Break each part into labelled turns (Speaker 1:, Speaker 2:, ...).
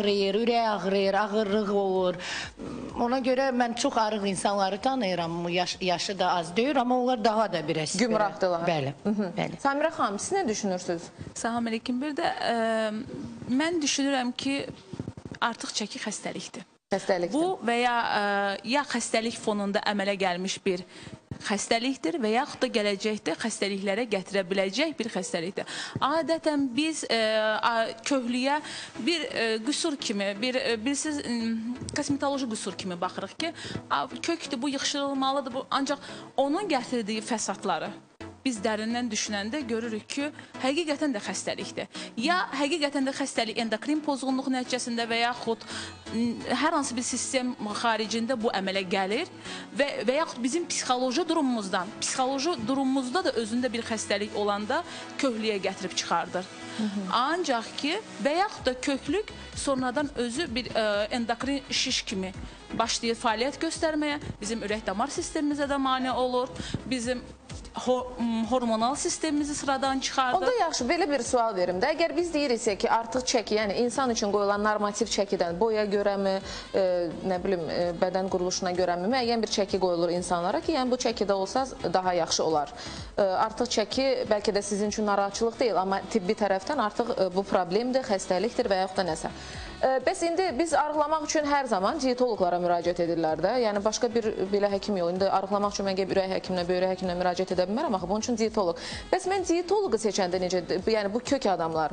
Speaker 1: ağrıyır, ürək ağrıyır, ağırlıq olur. Ona görə mən çox arıq insanları tanıyıram. Yaşı da az deyil, amma onlar daha da bir əskər.
Speaker 2: Gümrahdılar.
Speaker 1: Bəli, bəli.
Speaker 2: Samirə xanım, siz nə düşünürsünüz?
Speaker 3: Salam aleyküm. Bir də mən düşünürəm ki, artıq çəki xəstəlikdir.
Speaker 2: Xəstəlikdir.
Speaker 3: Bu və ya xəstəlik fonunda əmələ gəlmiş bir xəstəlikdir və yaxud da gələcəkdə xəstəliklərə gətirə biləcək bir xəstəlikdir. Adətən biz köhlüyə bir qüsur kimi, siz kosmetoloji qüsur kimi baxırıq ki, kökdür, bu yığışdırılmalıdır, ancaq onun gətirdiyi fəsadları biz dərindən düşünəndə görürük ki, həqiqətən də xəstəlikdir. Ya həqiqətən də xəstəlik endokrin pozğunluq nəticəsində və yaxud hər hansı bir sistem xaricində bu əmələ gəlir və yaxud bizim psixoloji durumumuzda da özündə bir xəstəlik olanda köhlüyə gətirib çıxardır. Ancaq ki, və yaxud da köklük sonradan özü bir endokrin şiş kimi başlayır fəaliyyət göstərməyə, bizim ürək-damar sistemimizə də mane olur, bizim hormonal sistemimizi sıradan çıxardır.
Speaker 2: Onda yaxşı, belə bir sual verim də. Əgər biz deyiriksə ki, artıq çəki, yəni insan üçün qoyulan normativ çəkidən boya görəmi, nə bilim, bədən quruluşuna görəmi müəyyən bir çəki qoyulur insanlara ki, yəni bu çəkidə olsaz daha yaxşı olar. Artıq çəki bəlkə də sizin üçün narahatçılıq deyil, amma tibbi tərəfdən artıq bu problemdir, xəstəlikdir və yaxud da nəsə. Bəs indi biz arıqlamaq üçün hər zaman diyetoloqlara müraciət edirlər də. Yəni başqa bir belə həkim yox. İndi arıqlamaq üçün mən ürək həkiminə, böyrək həkiminə müraciət edə bilmərəm axı. Bunun üçün diyetoloq. Bəs mən diyetoloqu seçəndə necə, yəni bu kök adamlar,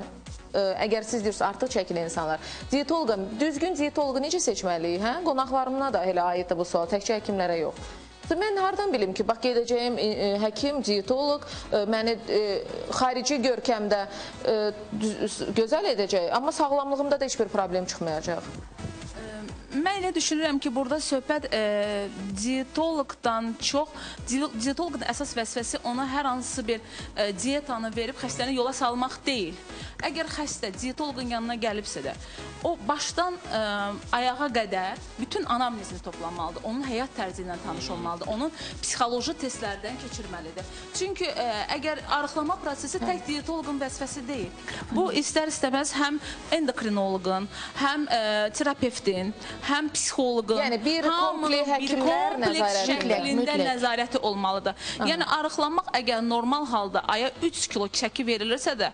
Speaker 2: əgər siz deyirsiniz artıq çəkili insanlar, diyetoloqa, düzgün diyetoloqu necə seçməliyik? Hə? Qonaqlarımına da elə aiddir bu sual, təkcə həkimlərə yox. Mən hardan bilim ki, bax gedəcəyim həkim, diyetoloq məni xarici görkəmdə gözəl edəcək, amma sağlamlığımda da heç bir problem çıxmayacaq.
Speaker 3: Mən elə düşünürəm ki, burada söhbət diyetoloqdan çox, diyetoloqun əsas vəzifəsi ona hər hansı bir diyetanı verib xəstəni yola salmaq deyil. Əgər xəstə diyetoloqun yanına gəlibsə də, o başdan ayağa qədər bütün anamnezini toplanmalıdır, onun həyat tərzi ilə tanış olmalıdır, onun psixoloji testlərdən keçirməlidir. Çünki əgər arıqlama prosesi tək diyetoloqun vəzifəsi deyil. Bu istər-istəməz həm endokrinoloqun, həm terapevtin, həm psixoloqun,
Speaker 2: yəni bir kompleks
Speaker 3: şəklində nəzarəti olmalıdır. Yəni arıqlamaq əgər normal halda aya 3 kilo çəki verilirsə də,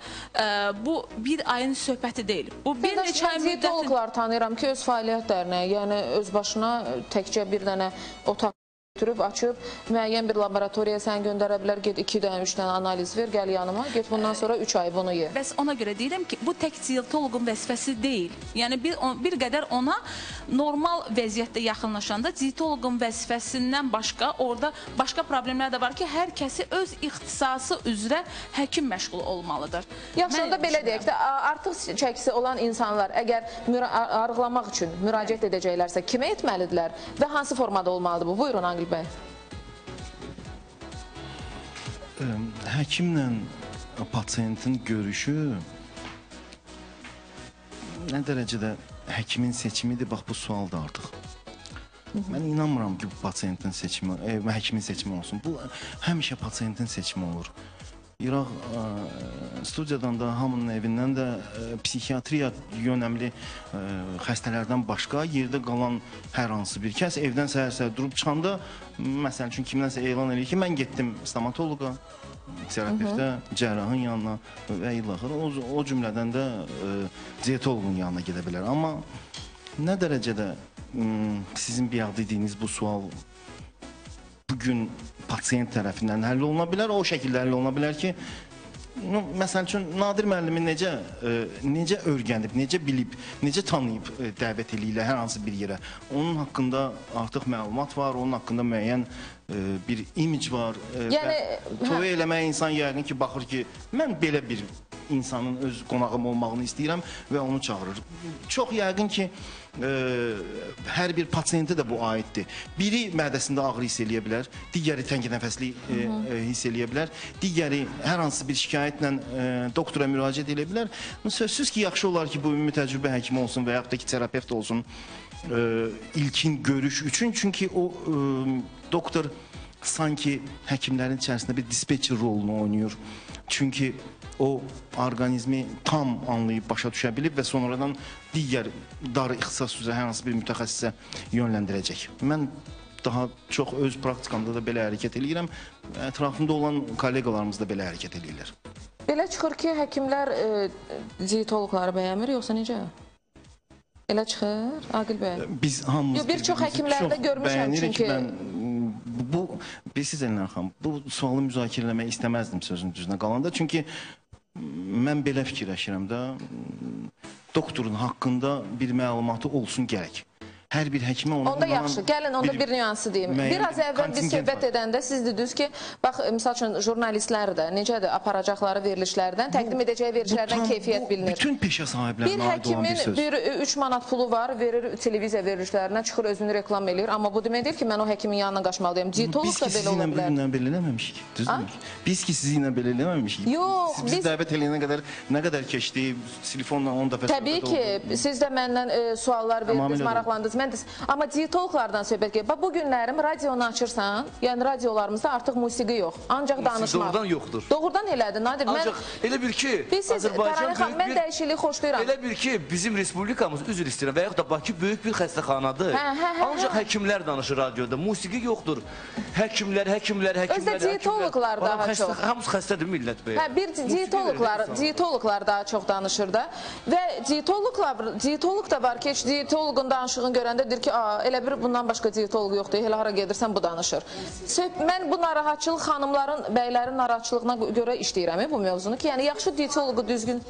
Speaker 3: bu bir ayın söhbəti deyil. Bu bir neçə ay müddətin...
Speaker 2: Diyetoloqlar tanıyıram ki, öz fəaliyyətlərinə, yəni öz başına təkcə bir dənə otaq götürüb, açıb, müəyyən bir laboratoriyaya sən göndərə bilər, get 2 dənə, 3 dənə analiz ver, gəl yanıma, get bundan sonra 3 ay bunu ye.
Speaker 3: Bəs ona görə deyirəm ki, bu tək diyetoloqun vəzifəsi deyil. Yəni bir qədər ona normal vəziyyətdə yaxınlaşanda diyetoloqun vəzifəsindən başqa, orada başqa problemlər də var ki, hər kəsi öz ixtisası üzrə həkim məşğul olmalıdır.
Speaker 2: Yaxşı, onda belə deyək də, artıq çəkisi olan insanlar əgər arıqlamaq üçün müraciət edəcəklərsə, kimə etməlidirlər və hansı formada olmalıdır bu? Buyurun, Aqil bəy.
Speaker 4: Həkimlə pasiyentin görüşü nə dərəcədə həkimin seçimidir, bax bu sual da artıq. Mən inanmıram ki, bu pasiyentin seçimi, həkimin seçimi olsun. Bu həmişə pasiyentin seçimi olur. İraq studiyadan da, hamının evindən də psixiatriya yönəmli xəstələrdən başqa yerdə qalan hər hansı bir kəs evdən səhər-səhər durub çıxanda, məsəl üçün kimdənsə elan edir ki, mən getdim stomatoloqa, terapeftə, cərrahın yanına və ilaxır. O cümlədən də diyetoloqun yanına gedə bilər. Amma nə dərəcədə sizin bir dediyiniz bu sual bugün pasiyent tərəfindən həll oluna bilər, o şəkildə həll oluna bilər ki, məsəl üçün Nadir müəllimi necə öyrənib, necə bilib, necə tanıyıb dəvət eləyirlər hər hansı bir yerə. Onun haqqında artıq məlumat var, onun haqqında müəyyən bir imic var. Toy eləməyə insan yəqin ki, baxır ki, mən belə bir insanın öz qonağım olmağını istəyirəm və onu çağırır. Çox yəqin ki, hər bir pasiyentə də bu aiddir. Biri mədəsində ağrı hiss eləyə bilər, digəri təngənəfəslik hiss eləyə bilər, digəri hər hansı bir şikayətlə doktora müraciət eləyə bilər. Sözsüz ki, yaxşı olar ki, bu ümumi təcrübə həkimi olsun və yaxud da ki, terapevt olsun ilkin görüş üçün. Çünki o doktor sanki həkimlərin içərisində bir dispetçer rolunu oynayır. Çünki o orqanizmi tam anlayıb başa düşə bilib və sonradan digər dar ixtisas üzrə hər hansı bir mütəxəssisə yönləndirəcək. Mən daha çox öz praktikamda da belə hərəkət edirəm. Ətrafımda olan kolleqalarımız da belə hərəkət edirlər.
Speaker 2: Belə çıxır ki, həkimlər dietoloqları bəyənmir, yoxsa necə? Elə çıxır, Aqil bəy?
Speaker 4: Biz hamımız
Speaker 2: bir çox həkimlərdə görmüşəm çünki.
Speaker 4: Bilirsiniz Elnur xanım, bu sualı müzakirə eləmək istəməzdim sözün düzünə qalanda. Çünki mən belə fikirləşirəm də, doktorun haqqında bir məlumatı olsun gərək. Hər bir həkimə ona...
Speaker 2: Onda yaxşı, gəlin onda bir nüansı deyim. Biraz əvvəl biz söhbət edəndə siz dediniz ki, bax, misal üçün, jurnalistlər də necədir, aparacaqları verilişlərdən, təqdim edəcəyi verilişlərdən keyfiyyət bilinir.
Speaker 4: Bütün peşə sahiblərinə aid olan bir söz.
Speaker 2: Bir həkimin 3 manat pulu var, verir televiziya verilişlərinə, çıxır özünü reklam edir. Amma bu demək deyil ki, mən o həkimin yanına qaçmalıyım. Dietolog da belə ola bilər.
Speaker 4: Biz ki, sizinlə belə eləməmişik. Düzdürmü? Biz ki, sizinlə belə eləməmişik.
Speaker 2: Yox,
Speaker 4: biz dəvət eləyənə qədər nə qədər keçdi, telefonla 10 dəfə söhbət oldu.
Speaker 2: Təbii ki, siz də məndən suallar verdiniz, maraqlandınız. Amma dietologlardan söhbət gedir. Bu günlərim radionu açırsan, yəni radiolarımızda artıq musiqi yox, ancaq danışmaq.
Speaker 5: Doğrudan yoxdur.
Speaker 2: Doğrudan elədir, Nadir.
Speaker 5: Ancaq elə bir ki,
Speaker 2: Azərbaycan böyük bir... Mən dəyişikliyi xoşlayıram.
Speaker 5: Elə bir ki, bizim respublikamız, üzr istəyirəm, və yaxud da Bakı böyük bir xəstəxanadır. Ancaq həkimlər danışır radioda, musiqi yoxdur. Həkimlər.
Speaker 2: Özdə dietologlar daha çox.
Speaker 5: Hamısı xəstədir millət bəyə.
Speaker 2: Bir dietologlar daha çox danışır da. Və dietolog da var ki, dietologun danışığını görəndə deyir ki, elə bir bundan başqa dietolog yoxdur, elə hara gedirsən bu danışır. Mən bu narahatçılıq xanımların, bəylərin narahatçılığına görə işləyirəm bu mövzunu ki, yəni yaxşı dietologu düzgün...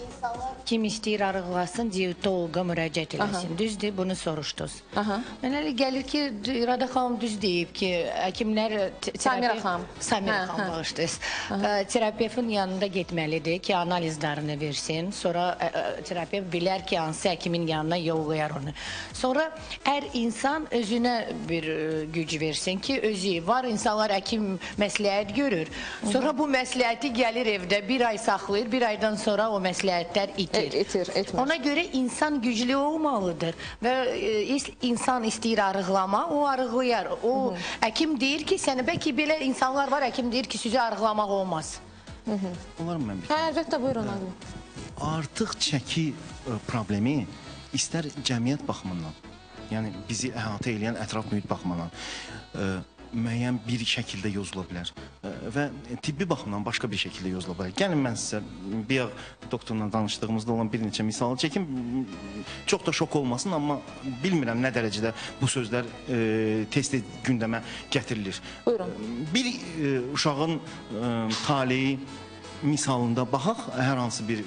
Speaker 1: Kim istəyir arıqlasın, dietologa müraciət eləsin. Düzdür, bunu soruşdunuz. Mənə elə gəlir ki, İrada xanım düz deyib ki, həkimlər...
Speaker 2: Samira xanım.
Speaker 1: Samira xanım bağışdınız. Terapevtin yanında getməlidir ki, analizlərini versin. Sonra terapevt bilər ki, hansı həkimin yanına yollayar onu. Sonra hər insan özünə bir güc versin ki, özü var. İnsanlar həkim məsləhət görür. Sonra bu məsləhəti gəlir evdə bir ay saxlayır, bir aydan sonra o məsləhətlər itir. Ona görə insan güclü olmalıdır və insan istəyir arıqlama, o arıqlayar. O həkim deyir ki, sənə bəlkə belə insanlar var, həkim deyir ki, sizə arıqlamaq olmaz.
Speaker 4: Olar mı mən bir?
Speaker 2: Əlbəttə, buyurun.
Speaker 4: Artıq çəki problemi istər cəmiyyət baxımından, yəni bizi əhatə edən ətraf mühit baxımından müəyyən bir şəkildə yozula bilər və tibbi baxımdan başqa bir şəkildə yozula bilər. Gəlin mən sizə bir doktorla danışdığımızda olan bir neçə misalı çəkim. Çox da şok olmasın, amma bilmirəm nə dərəcədə bu sözlər tez-tez gündəmə gətirilir.
Speaker 2: Buyurun.
Speaker 4: Bir uşağın taleyi misalında baxaq hər hansı bir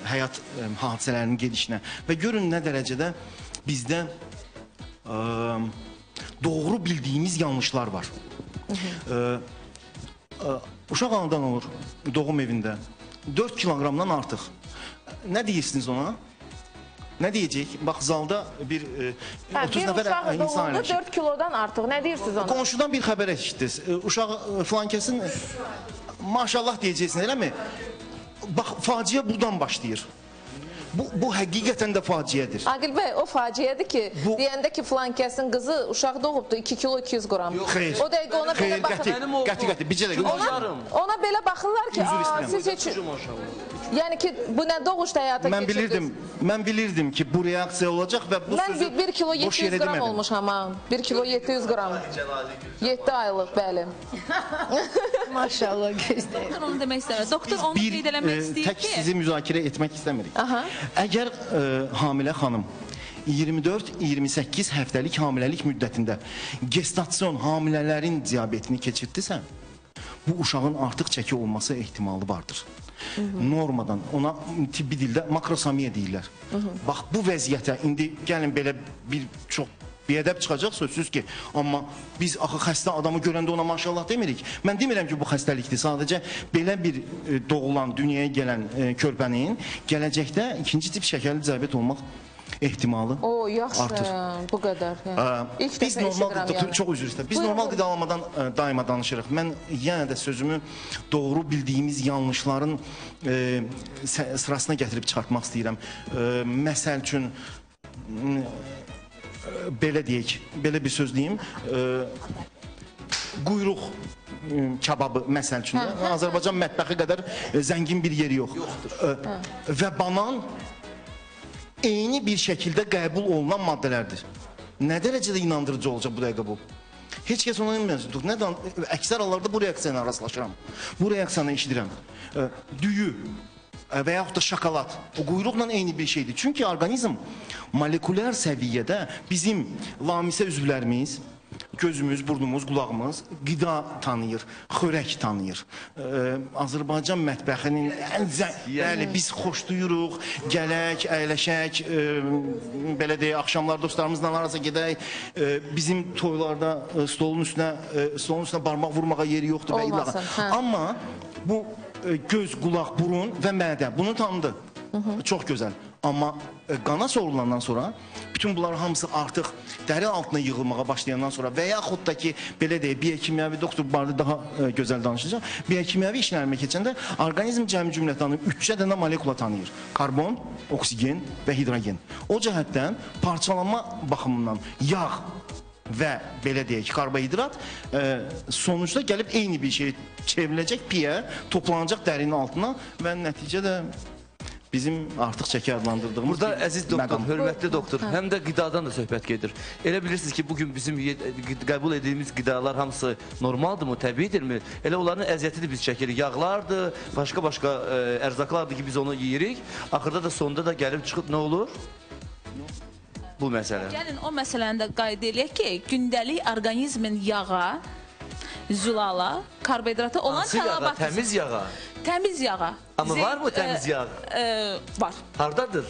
Speaker 4: həyat hadisələrinin gedişinə və görün nə dərəcədə bizdə doğru bildiyimiz yanlışlar var. Uşaq anadan olur doğum evində 4 kiloqramdan artıq. Nə deyirsiniz ona? Nə deyəcək? Bax, zalda bir 30 nəfər insan əyləşir.
Speaker 2: 4 kilodan artıq, nə deyirsiniz ona?
Speaker 4: Qonşudan bir xəbər eşitdiniz. Uşaq flankəsin maşallah deyəcəksin, eləmi? Bax, faciə buradan başlayır. Bu həqiqətən də faciədir.
Speaker 2: Aqil bəy, o faciədir ki, deyəndə ki, filankəsin qızı uşaq doğubdur, 2 kilo 200 qram.
Speaker 4: Xeyr,
Speaker 2: o dəqiqə ona belə baxır.
Speaker 4: Qəti, bircə dəqiqə.
Speaker 2: Ona belə baxırlar ki, siz heç... Yəni ki, bu nə doğuşda həyata keçirdiniz?
Speaker 4: Mən bilirdim ki, bu reaksiya olacaq və bu sözü
Speaker 2: mən 1 kilo 700 qram olmuş ama. 1 kilo 700 qram. 7 aylıq, bəli.
Speaker 1: Maşallah, gözdəyir.
Speaker 3: Onu demək istəmir. Doktor onu qeyd eləmək istəyir ki...
Speaker 4: Tək sizi müzakirə etmək istəmirik. Əgər hamilə xanım 24-28 həftəlik hamiləlik müddətində gestasyon hamilələrin diabetini keçirdisə, bu uşağın artıq çəki olması ehtimalı vardır. Normadan, ona tibbi dildə makrosamiya deyirlər. Bax, bu vəziyyətə indi gəlin belə bir çox biədəb çıxacaq sözsüz ki, amma biz axı xəstə adamı görəndə ona maşallah demirik. Mən demirəm ki, bu xəstəlikdir. Sadəcə belə bir doğulan, dünyaya gələn körpənin gələcəkdə ikinci tip şəkərli diabet olmaq ehtimalı artır.
Speaker 2: Bu qədər.
Speaker 4: Biz normal, çox üzr istəyirəm. Biz normal qidalanmadan daima danışırıq. Mən yenə də sözümü doğru bildiyimiz yanlışların sırasına gətirib çıxartmaq istəyirəm. Məsəl üçün belə deyək, belə bir söz deyim, quyruq kababı məsəl üçün Azərbaycan mətbəxi qədər zəngin bir yeri yoxdur. Və banan eyni bir şəkildə qəbul olunan maddələrdir. Nə dərəcədə inandırıcı olacaq bu dəqiqə bu? Heç kəs ona inanmır. Əksər hallarda bu reaksiyayla rastlaşıram. Bu reaksiyanı eşidirəm. Düyü və yaxud da şokolad. O quyruqla eyni bir şeydir. Çünki orqanizm molekulyar səviyyədə bizim lamisə üzvlərimiz, gözümüz, burnumuz, qulağımız qida tanıyır, xörək tanıyır. Azərbaycan mətbəxinin bəli, biz xoşlayırıq, gələk, əyləşək, belə deyək, axşamlar dostlarımızla arasa gedək, bizim toylarda stolun üstünə barmaq vurmağa yeri yoxdur və ilağa. Amma bu göz, qulaq, burun və mədə bunu tanıdı. Çox gözəl. Amma qana sorulandan sonra bütün bunlar hamısı artıq dəri altına yığılmağa başlayandan sonra və yaxud da ki, belə deyək, biokimyəvi doktor barədə daha gözəl danışacaq. Biokimyəvi işlərinə keçəndə orqanizm cəmi cümlətanı 3 dənə molekula tanıyır. Karbon, oksigen və hidrogen. O cəhətdən parçalanma baxımından yağ və belə deyək, karbohidrat sonuçda gəlib eyni bir şey çevriləcək piyə, toplanacaq dərinin altına və nəticədə bizim artıq çəki adlandırdığımız
Speaker 5: burada əziz doktor, hörmətli doktor, həm də qidadan da söhbət gedir. Elə bilirsiniz ki, bugün bizim qəbul etdiyimiz qidalar hamısı normaldırmı, təbiidirmi? Elə onların əziyyətini biz çəkirik. Yağlardır, başqa-başqa ərzaqlardır ki, biz onu yeyirik. Axırda da sonda da gəlib çıxıb nə olur? Bu məsələ.
Speaker 3: Gəlin o məsələni də qayda eləyək ki, gündəlik orqanizmin yağa, zülala, karbohidrata olan tələbatı.
Speaker 5: Təmiz yağa?
Speaker 3: Təmiz yağa.
Speaker 5: Amma var mı təmiz yağ?
Speaker 3: Var.
Speaker 5: Hardadır?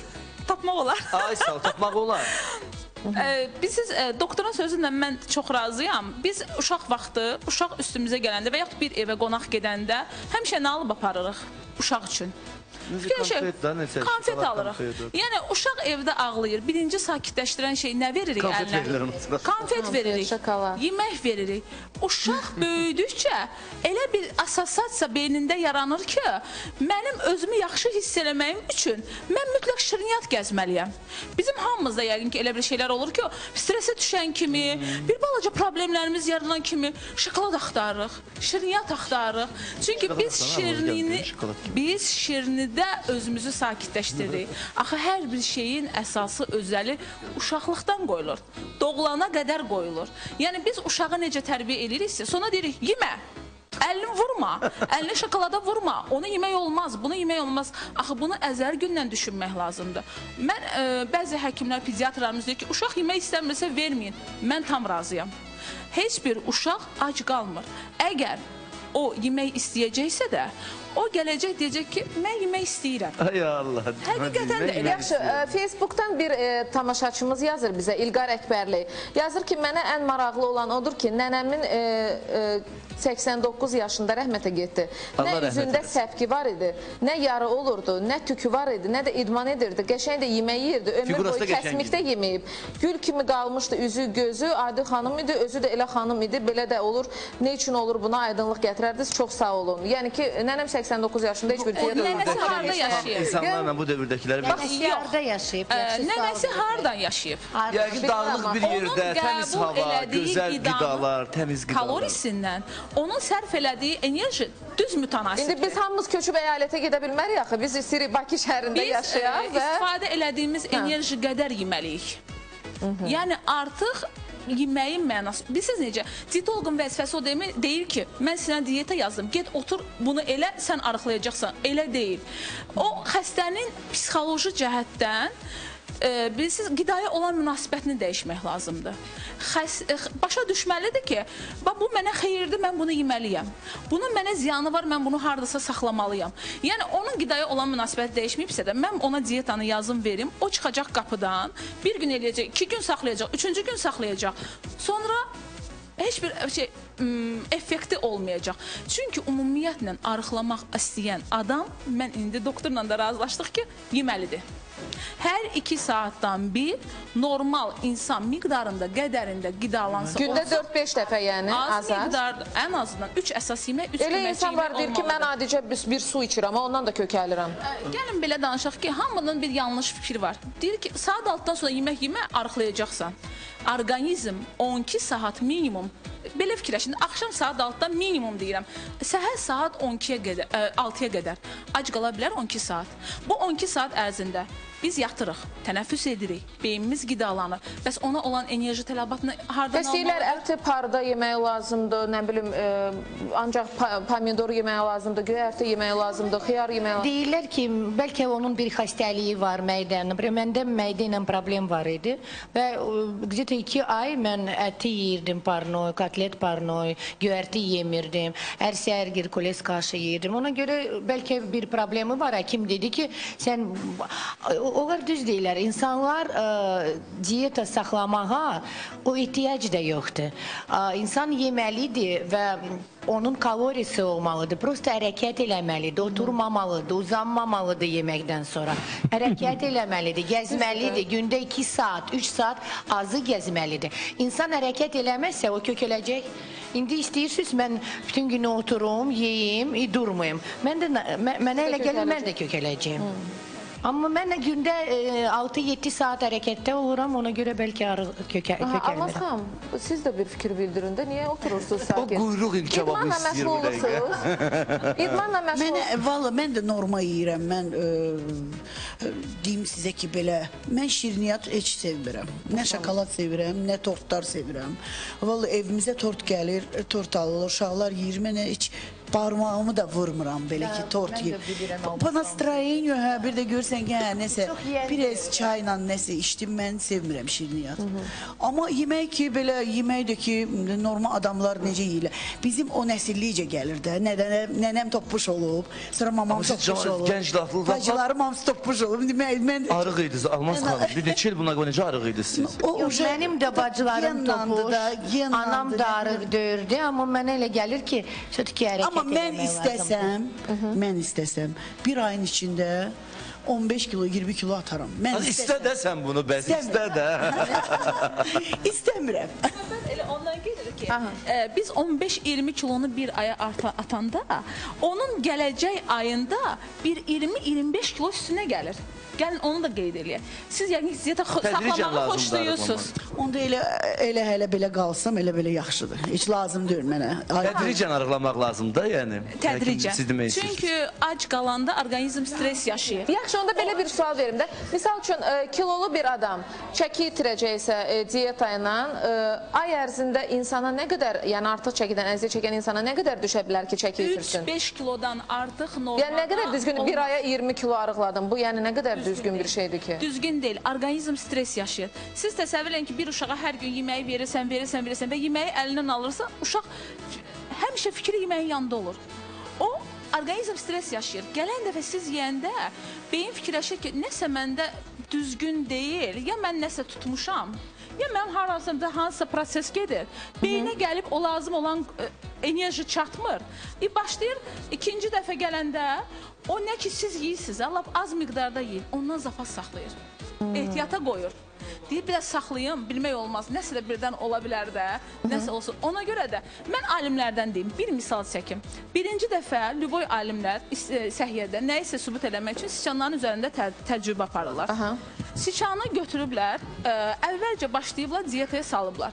Speaker 3: Tapmaq olar.
Speaker 5: Ay sağ ol, tapmaq olar.
Speaker 3: Biz doktorun sözündən mən çox razıyam. Biz uşaq vaxtı, uşaq üstümüzə gələndə və yaxud bir evə qonaq gedəndə həmişə nə alıb aparırıq uşaq üçün? Konfet alırıq. Yəni uşaq evdə ağlayır. Birinci sakitləşdirən şey nə veririk əlinə? Konfet veririk. Yemək veririk. Uşaq böyüdükcə elə bir assosiasiya beynində yaranır ki, mənim özümü yaxşı hiss eləməyim üçün mən mütləq şirniyyat gəzməliyəm. Bizim hamımızda yəqin ki, elə bir şeylər olur ki, stresə düşən kimi, bir balaca problemlərimiz yaranan kimi şokolad axtarırıq, şirniyyat axtarırıq. Çünki biz şirnidə özümüzü sakitləşdiririk. Axı hər bir şeyin əsası, özəli uşaqlıqdan qoyulur. Doğulana qədər qoyulur. Yəni biz uşağı necə tərbiyə eləyiriksə, sonra deyirik, yemə. Əlini vurma, əlini şokolada vurma, onu yemək olmaz, bunu yemək olmaz. Axı bunu əzəl gündən düşünmək lazımdır. Mən, bəzi həkimlər, pediatrlarımız deyir ki, uşaq yemək istəmirsə verməyin. Mən tam razıyam. Heç bir uşaq ac qalmır. Əgər o yemək istəyəcəksə də, o gələcək deyəcək ki, mən yemək istəyirəm.
Speaker 5: Ay Allah.
Speaker 3: Həqiqətən də elə.
Speaker 2: Yaxşı, Facebookdan bir tamaşaçımız yazır bizə, İlqar Əkbərli. Yazır ki, mənə ən maraqlı olan odur ki, nənəmin 89 yaşında rəhmətə getdi. Nə üzündə səpki var idi, nə yarı olurdu, nə tükü var idi, nə də idman edirdi. Qəşəng də yemək yiyirdi, ömür boyu kəsmikdə yeməyib. Gül kimi qalmışdı üzü, gözü, adi xanım idi, özü də elə xanım idi. Belə də olur. Ne üçün olur buna aydınlıq gətirərdiniz? Çox sağ olun. Yəni ki, nənəm 89 yaşında heç bir diyet olmadı.
Speaker 3: Nənəsi harada yaşayıb?
Speaker 5: İnsanlarla bu dövrdəkiləri
Speaker 1: Nənəsi harada yaşayıb?
Speaker 3: Nənəsi hardan yaşayıb?
Speaker 5: yəqin dağlıq bir yerdə, təmiz hava, gözəl qidalar, təmiz qidalar.
Speaker 3: Kalorisindən onun sərf elədiyi enerji düz mütənasibdir.
Speaker 2: İndi biz hamımız köçüb əyalətə gedə bilmərik axı. Biz istəyirik Bakı şəhərində yaşayaq və
Speaker 3: istifadə elədiyimiz enerji qədər yeməliyik. Yəni artıq yeməyin mənası. Bilirsiniz necə? Dietoloqun vəzifəsi o deyir ki, mən sənə diyetə yazdım, get otur, bunu elə, sən arıqlayacaqsan. Elə deyil. O xəstənin psixoloji cəhətdən bilirsiniz, qidaya olan münasibətini dəyişmək lazımdır. Başa düşməlidir ki, bu mənə xeyirdir, mən bunu yeməliyəm. Bunun mənə ziyanı var, mən bunu haradasa saxlamalıyam. Yəni, onun qidaya olan münasibəti dəyişməyibsə də, mən ona diyetanı yazım verim, o çıxacaq qapıdan, bir gün eləyəcək, 2 gün saxlayacaq, 3-cü gün saxlayacaq. Sonra heç bir şey effekti olmayacaq. Çünki ümumiyyətlə arıqlamaq istəyən adam, mən indi doktorla da razılaşdıq ki, yeməlidir. Hər 2 saatdan bir normal insan miqdarında, qədərində qidalansa
Speaker 2: gündə 4-5 dəfə yəni
Speaker 3: az miqdarda, ən azından 3 əsas yemək, 3
Speaker 2: elə insan var deyir ki, mən adicə bir su içirəm, ondan da kökəlirəm.
Speaker 3: Gəlin belə danışaq ki, hamının bir yanlış fikri var. Deyir ki, saat 6-dan sonra yemək yemə, arıqlayacaqsan. orqanizm 12 saat minimum, belə fikirləşin, axşam saat 6-da minimum deyirəm, səhər saat 12-yə qədər, 6-ya qədər ac qala bilər 12 saat. Bu 12 saat ərzində biz yatırıq, tənəffüs edirik, beynimiz qidalanır. Bəs ona olan enerji tələbatını hardan almalıdır?
Speaker 2: Bəs deyirlər, ərti parda yemək lazımdır, nə bilim, ancaq pomidor yemək lazımdır, göyərti yemək lazımdır, xiyar yemək lazımdır.
Speaker 1: Deyirlər ki, bəlkə onun bir xəstəliyi var mədənin. Məndə mədə ilə problem var idi və где-то 2 ay mən əti yeyirdim, parnoy, kotlet parnoy, göyərti yemirdim, hər səhər Herkules kaşı yeyirdim. Ona görə bəlkə bir problemi var. Həkim dedi ki, sən o qədər düz deyirlər. İnsanlar diyeta saxlamağa o ehtiyac da yoxdur. İnsan yeməlidir və onun kalorisi olmalıdır. Prosta hərəkət eləməlidir, oturmamalıdır, uzanmamalıdır yeməkdən sonra. Hərəkət eləməlidir, gəzməlidir. Gündə 2 saat, 3 saat azı gəzməlidir. İnsan hərəkət eləməzsə o kökələcək. İndi istəyirsiniz, mən bütün günü oturum, yeyim, durmayım. Mənə elə gəlir, mən də kökələcəyim. Amma mən gündə 6-7 saat hərəkətdə oluram, ona görə bəlkə kökəlmirəm.
Speaker 2: Almaz xanım, siz də bir fikir bildirin də, niyə oturursunuz sakin?
Speaker 5: O quyruq inkababı istəyir bu dəqiqə.
Speaker 2: İdmanla məşğul olursunuz.
Speaker 6: Valla mən də norma yeyirəm, mən deyim sizə ki, belə, mən şirniyyat heç sevmirəm. Nə şokolad sevirəm, nə tortlar sevirəm. Valla evimizə tort gəlir, tort alır, uşaqlar yeyir, mən heç parmağımı da vurmuram belə ki, tort yiyir. Bu nastroyeniyo, bir də görsən ki, nəsə, biraz çayla nəsə içdim, mən sevmirəm şirniyyat. Amma yemək ki, belə, yemək də ki, normal adamlar necə yeyirlər. Bizim o nəsillicə gəlir də, nənəm toppuş olub, sonra mamam toppuş olub.
Speaker 5: Gənc laflı
Speaker 6: bacılarım hamısı toppuş olub.
Speaker 5: Arıq idiniz, Almaz xanım. Bir neçə il buna necə arıq idiniz siz?
Speaker 1: Mənim də bacılarım topuş, anam da arıq döyürdü, amma mənə elə gəlir ki, ki hərəkət
Speaker 6: Amma mən istəsəm, bir ayın içində 15 kilo, 20 kilo atarım.
Speaker 5: İstə də sən bunu, bəs istə də.
Speaker 6: İstəmirəm.
Speaker 3: Elə ondan gedir ki, biz 15-20 kilonu bir aya atanda, onun gələcək ayında bir 20-25 kilo üstünə gəlir. Gəlin onu da qeyd eləyək. Siz yəqin diyeta saxlamağı xoşlayırsınız.
Speaker 6: Onda elə hələ belə qalsam, elə belə yaxşıdır. Heç lazım deyil mənə.
Speaker 5: Tədricən arıqlamaq lazımdır, yəni.
Speaker 3: Tədricən. Çünki ac qalanda orqanizm stres yaşayır.
Speaker 2: Yaxşı, onda belə bir sual verim də. Misal üçün, kilolu bir adam çəki itirəcəksə diyeta ilə, ay ərzində insana nə qədər, yəni artıq çəkidən əziyyət çəkən insana nə qədər düşə bilər ki, çəki itirsin?
Speaker 3: 3-5 kilodan artıq normal.
Speaker 2: Yəni nə qədər düzgün, bir aya 20 kilo arıqladım. Bu yəni nə qədər düzgün bir şeydir ki?
Speaker 3: Düzgün deyil. Orqanizm stres yaşayır. Siz təsəvvür edin ki, bir uşağa hər gün yeməyi verirsən və yeməyi əlindən alırsan, uşaq həmişə fikri yeməyin yanında olur. O, orqanizm stres yaşayır. Gələn dəfə siz yeyəndə beyin fikirləşir ki, nəsə məndə düzgün deyil, ya mən nəsə tutmuşam, ya mənim hansısa proses gedir. Beyinə gəlib o lazım olan enerji çatmır. Başlayır, ikinci dəfə gələndə o nə ki siz yeyirsiniz, lap az miqdarda yiyin, ondan zapas saxlayır. Ehtiyata qoyur. Deyir, biraz saxlayım, bilmək olmaz. Nəsə də birdən ola bilər də, nəsə olsun. Ona görə də mən alimlərdən deyim, bir misal çəkim. Birinci dəfə Lüboy alimlər səhiyyədə nə isə sübut eləmək üçün siçanların üzərində təcrübə aparırlar. Siçanı götürüblər, əvvəlcə başlayıblar, diyetaya salıblar.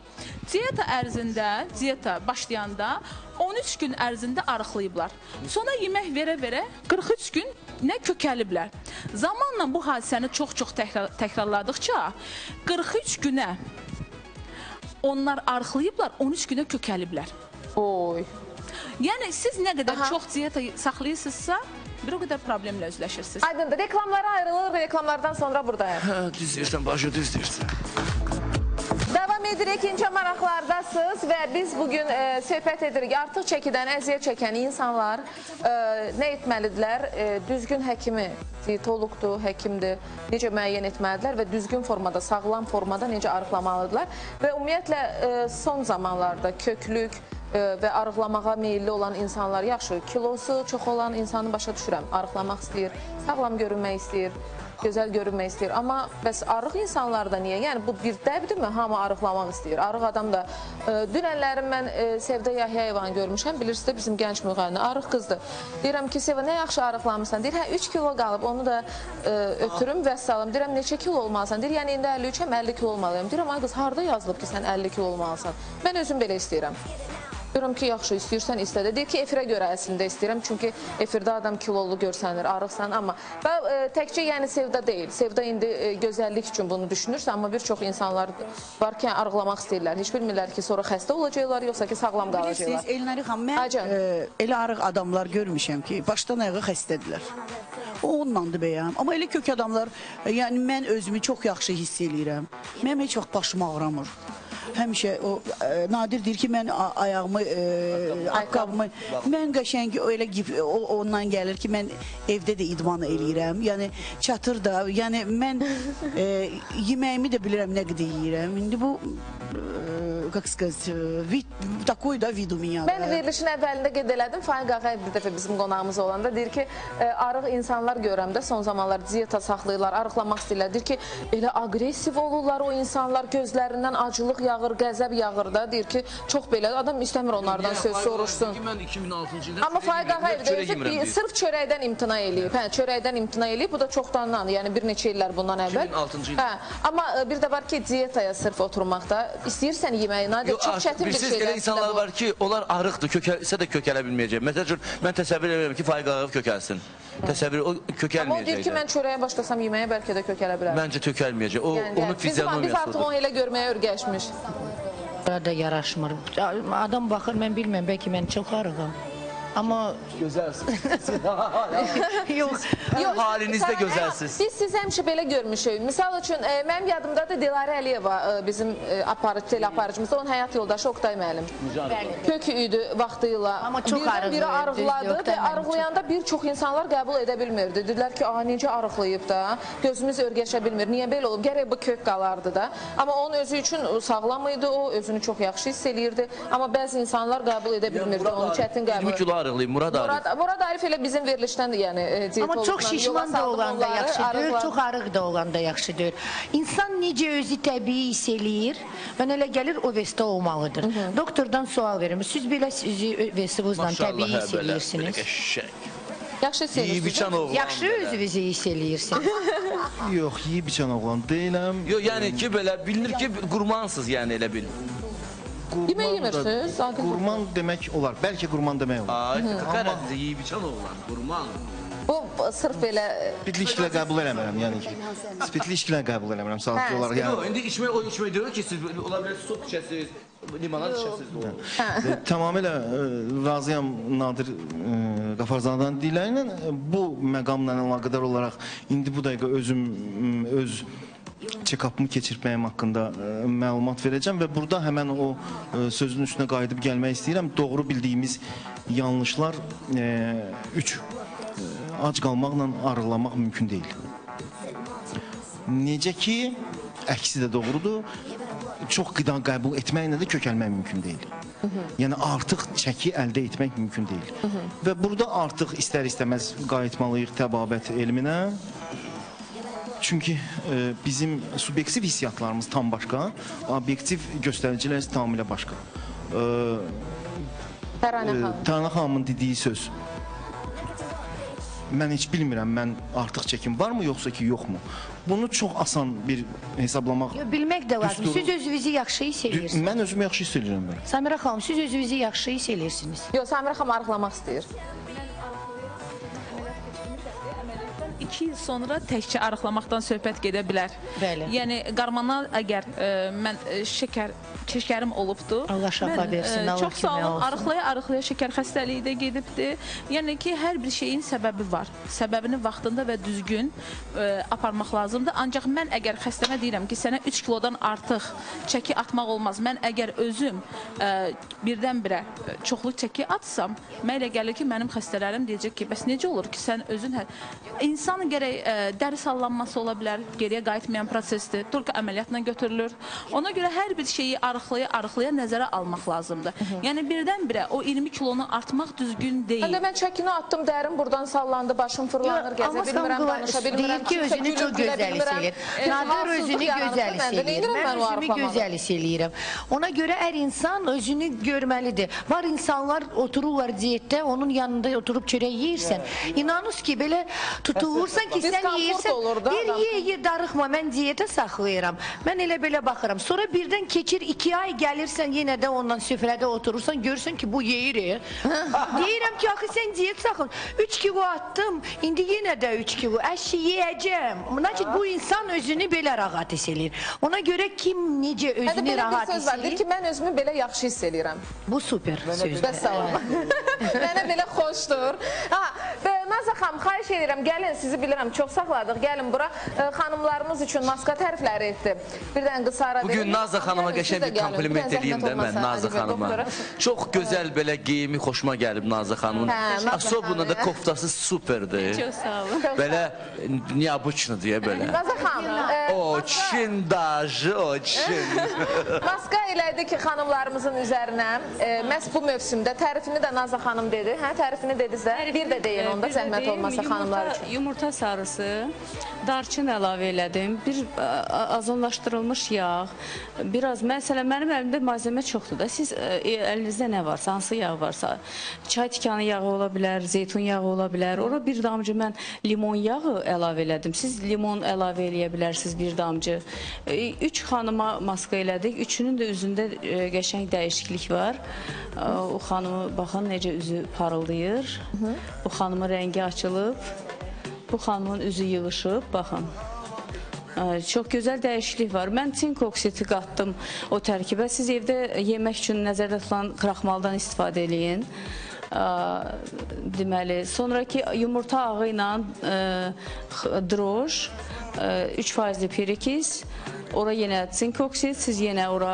Speaker 3: Diyeta ərzində, diyeta başlayanda 13 gün ərzində arıqlayıblar. Sonra yemək verə-verə 43 gün nə kökəliblər. Zamanla bu hadisəni çox-çox təkrarladıqca 43 günə onlar arıqlayıblar, 13 günə kökəliblər.
Speaker 2: Oy.
Speaker 3: Yəni siz nə qədər çox diyeta saxlayırsınızsa, bir o qədər problemlə üzləşirsiniz.
Speaker 2: Aydındır. Reklamlara ayrılır, reklamlardan sonra buradayım.
Speaker 5: Düz deyirsən, başı düz deyirsən.
Speaker 2: Davam edirik, incə maraqlardasınız və biz bugün söhbət edirik. Artıq çəkidən əziyyət çəkən insanlar nə etməlidirlər? Düzgün həkimi, dietologdur, həkimdir, necə müəyyən etməlidirlər və düzgün formada, sağlam formada necə arıqlamalıdırlar? Və ümumiyyətlə son zamanlarda köklük və arıqlamağa meyilli olan insanlar, yaxşı, kilosu çox olan insanı başa düşürəm, arıqlamaq istəyir, sağlam görünmək istəyir. gözəl görünmək istəyir. Amma bəs arıq insanlarda niyə? Yəni bu bir dəbdirmi? Hamı arıqlamaq istəyir. Arıq adam da dünənlərim mən Sevda Yahyayevanı görmüşəm. Bilirsiniz də bizim gənc müğənni arıq qızdır. Deyirəm ki, Seva nə yaxşı arıqlamısan? Deyir, hə 3 kilo qalıb. Onu da ötürüm və salam. Deyirəm neçə kilo olmalısan? Deyir, yəni indi 53-əm, 50 kilo olmalıyam. Deyirəm ay qız harda yazılıb ki, sən 50 kilo olmalısan? Mən özüm belə istəyirəm. Diyorum ki, yaxşı, istəyirsən istədə. Deyir ki, efirə görə əslində istəyirəm. Çünki efirdə adam kilolu görsənir, arıqsan. Amma təkcə yəni Sevda deyil. Sevda indi gözəllik üçün bunu düşünürsə, amma bir çox insanlar var ki, arıqlamaq istəyirlər. Heç bilmirlər ki, sonra xəstə olacaqlar, yoxsa ki, sağlam qalacaqlar.
Speaker 6: Bilirsiniz, Elnari xanım, mən elə arıq adamlar görmüşəm ki, başdan ayağa xəstədirlər. O ondandır bəyəm. Amma elə kök adamlar, yəni mən özümü çox yaxşı hiss eləyirəm. Mənim heç vaxt başım ağrımır. Həmişə o Nadir deyir ki, mən ayağımı, ayaqqabımı, mən qəşəng elə ondan gəlir ki, mən evdə də idman eləyirəm. Yəni çatır da, yəni mən yeməyimi də bilirəm nə qədər yeyirəm. İndi bu как сказать, такой da vid у меня.
Speaker 2: Mən verilişin əvvəlində qeyd elədim. Faiq Ağayev bir dəfə bizim qonağımız olanda deyir ki, arıq insanlar görəndə son zamanlar diyeta saxlayırlar, arıqlamaq istəyirlər. Deyir ki, elə aqressiv olurlar o insanlar, gözlərindən acılıq yağır, qəzəb yağır da. Deyir ki, çox belə adam istəmir onlardan söz soruşsun.
Speaker 5: Mən 2006-cı ildə
Speaker 2: Amma Faiq Ağayev deyir ki, sırf çörəkdən imtina eləyib. Hə, çörəkdən imtina eləyib. Bu da çoxdandan, yəni bir neçə illər bundan əvvəl.
Speaker 5: 2006-cı ildə.
Speaker 2: Hə, amma bir də var ki, diyetaya sırf oturmaqda istəyirsən yeməyi, Nadir, çox çətin bir şeydir.
Speaker 5: Elə insanlar var ki, onlar arıqdır, kökəlsə də kökələ bilməyəcək. Məsələn, mən təsəvvür edirəm ki, Faiq Ağayev kökəlsin. Təsəvvür, o kökəlməyəcək.
Speaker 2: Amma o deyir ki, mən çörəyə başlasam yeməyə bəlkə də kökələ bilərəm.
Speaker 5: Məncə kökəlməyəcək. O, onun
Speaker 2: Biz
Speaker 5: fizionomiyasıdır.
Speaker 2: artıq onu elə görməyə öyrəşmiş.
Speaker 1: Da yaraşmır. Adam baxır, mən bilməm, bəlkə mən çox arığam. Amma
Speaker 5: Gözəlsiniz.
Speaker 1: yox.
Speaker 2: Yox,
Speaker 5: halinizdə gözəlsiniz.
Speaker 2: Biz siz həmişə belə görmüşük. Misal üçün, mənim yadımdadır Dilarə Əliyeva bizim teleaparıcımızda, onun həyat yoldaşı Oqtay müəllim. Kök idi vaxtıyla.
Speaker 1: Amma çox arıq.
Speaker 2: Biri arıqladı və arıqlayanda bir çox insanlar qəbul edə bilmirdi. Dedilər ki, necə arıqlayıb da, gözümüz örgəşə bilmir. Niyə belə olub? Gərək bu kök qalardı da. Amma onun özü üçün sağlam idi, o özünü çox yaxşı hiss eləyirdi. Amma bəzi insanlar qəbul edə bilmirdi, onu çətin qəbul.
Speaker 5: 20 kilo arıqlayıb Murad Arif.
Speaker 2: Murad Arif elə bizim verilişdən yəni
Speaker 1: Amma çox şişman da olanda yaxşıdır, çox arıq da olanda yaxşıdır. İnsan necə özü təbii hiss eləyir, mən elə gəlir o vəstə olmalıdır. Doktordan sual verir, siz belə sizi vəstivuzla təbii hiss eləyirsiniz.
Speaker 2: Yaxşı hiss eləyirsiniz.
Speaker 1: Yaxşı özünüzü hiss eləyirsiniz.
Speaker 4: Yox, yeyib içən oğlan deyiləm.
Speaker 5: Yox, yəni ki, belə bilinir ki, qurmansınız, yəni elə bil.
Speaker 2: Yemək yemirsiniz?
Speaker 4: Qurman demək olar, bəlkə qurman demək olar.
Speaker 5: Qərəzdə yeyib içən oğlan, qurman.
Speaker 2: Bu sırf belə...
Speaker 4: Spirtli içkilə qəbul eləmirəm, yəni ki. Spirtli içkilə qəbul eləmirəm, sadəcə olaraq.
Speaker 5: Yox, indi içmək o içmək deyil ki, siz ola bilər sot içəsiniz, limonad içəsiniz.
Speaker 4: Tamamilə razıyam Nadir Qafarzadənin deyilənlə. Bu məqamla əlaqədar olaraq indi bu dəqiqə özüm öz check-up'ımı keçirməyim haqqında məlumat verəcəm və burada həmən o sözün üstünə qayıdıb gəlmək istəyirəm. Doğru bildiyimiz yanlışlar 3. Ac qalmaqla arıqlamaq mümkün deyil. Necə ki, əksi də doğrudur, çox qida qəbul etməklə də kökəlmək mümkün deyil. Yəni artıq çəki əldə etmək mümkün deyil. Və burada artıq istər-istəməz qayıtmalıyıq təbabət elminə. Çünki bizim subyektiv hissiyatlarımız tam başqa, obyektiv göstəricilər tamamilə başqa. Təranə xanımın dediyi söz. Mən heç bilmirəm, mən artıq çəkim varmı, yoxsa ki, yoxmu? Bunu çox asan bir hesablamaq...
Speaker 1: Bilmək də lazım. Siz özünüzü yaxşı hiss eləyirsiniz.
Speaker 4: Mən özümü yaxşı hiss edirəm.
Speaker 1: Samira xanım, siz özünüzü yaxşı hiss eləyirsiniz.
Speaker 2: Yox, Samira xanım arıqlamaq istəyir.
Speaker 3: 2 il sonra təkcə arıqlamaqdan söhbət gedə bilər.
Speaker 1: Bəli.
Speaker 3: Yəni hormonal əgər mən şəkərim olubdu.
Speaker 1: Allah şəfa versin, Allah
Speaker 3: çox sağ
Speaker 1: kömək
Speaker 3: olun.
Speaker 1: olsun.
Speaker 3: Arıqlaya şəkər xəstəliyi də gedibdi. Yəni ki, hər bir şeyin səbəbi var. Səbəbini vaxtında və düzgün aparmaq lazımdır. Ancaq mən əgər xəstəmə deyirəm ki, sənə 3 kilodan artıq çəki atmaq olmaz. Mən əgər özüm birdən-birə çoxlu çəki atsam, mənə elə gəlir ki, mənim xəstələrim deyəcək ki, bəs necə olur ki, sən özün İnsan İnsanın gərək dəri sallanması ola bilər, geriyə qayıtmayan prosesdir. Только əməliyyatla götürülür. Ona görə hər bir şeyi arıqlaya nəzərə almaq lazımdır. Yəni birdən-birə o 20 kilonu artmaq düzgün deyil.
Speaker 2: Həm də mən çəkini atdım, dərim buradan sallandı, başım fırlanır, gəzə bilmirəm, danışa bilmirəm.
Speaker 1: Deyir ki, özünü çox gözəl hiss eləyir. Nadir özünü gözəl hiss eləyir. Mən özümü gözəl hiss eləyirəm. Ona görə hər insan özünü görməlidir. Var insanlar otururlar diyetdə, onun yanında oturub çörək yeyirsən. İnanız ki, belə tutulursan ki, sən yeyirsən, bir ye, darıxma, mən diyetə saxlayıram. Mən elə belə baxıram. Sonra birdən keçir 2 ay gəlirsən, yenə də ondan süfrədə oturursan, görürsən ki, bu yeyir. Deyirəm ki, axı sən diyet saxlayın. 3 kilo attım, indi yenə də 3 kilo. Əşi yeyəcəm. Bu insan özünü belə rahat hiss eləyir. Ona görə kim necə özünü rahat hiss eləyir?
Speaker 2: Deyir ki, mən özümü belə yaxşı hiss eləyirəm.
Speaker 1: Bu super sözdür.
Speaker 2: Bəs sağ olun. Mənə belə xoşdur. Nazlı xanım, xahiş edirəm, gəlin, sizi bilirəm, çox saxladıq. Gəlin bura, xanımlarımız üçün maska tərifləri etdi. Birdən qısa ara verin.
Speaker 5: Bugün Nazlı xanıma qəşəng bir kompliment edeyim də mən Nazlı xanıma. Çox gözəl belə geyimi xoşuma gəlib Nazlı xanımın. Asobuna da koftası superdir.
Speaker 3: Çox sağ olun.
Speaker 5: Belə neobычно deyə belə.
Speaker 2: Nazlı xanım.
Speaker 5: Очень даже, очень.
Speaker 2: Maska elədi ki, xanımlarımızın üzərinə, məhz bu mövsümdə tərifini də Nazlı xanım dedi. Hə, tərifini dedinizsə, bir də deyin onda, zəhmət olmasa xanımlar üçün.
Speaker 7: Yumurta sarısı, darçın əlavə elədim, bir azonlaşdırılmış yağ, biraz, məsələn, mənim əlimdə malzemə çoxdur da, siz əlinizdə nə varsa, hansı yağ varsa, çay tikanı yağı ola bilər, zeytun yağı ola bilər, ora bir damcı mən limon yağı əlavə elədim, siz limon əlavə eləyə bilərsiniz bir damcı. 3 xanıma maska elədik, üçünün də üzündə qəşəng dəyişiklik var. O xanımı, baxın, necə üzü parıldayır, bu xanımın rəngi açılıb, bu xanımın üzü yığışıb, baxın. Çox gözəl dəyişiklik var. Mən sink oksidi qatdım o tərkibə. Siz evdə yemək üçün nəzərdə tutulan kraxmaldan istifadə eləyin. Deməli, sonraki yumurta ağı ilə droj, 3% perikiz, ora yenə sink oksid, siz yenə ora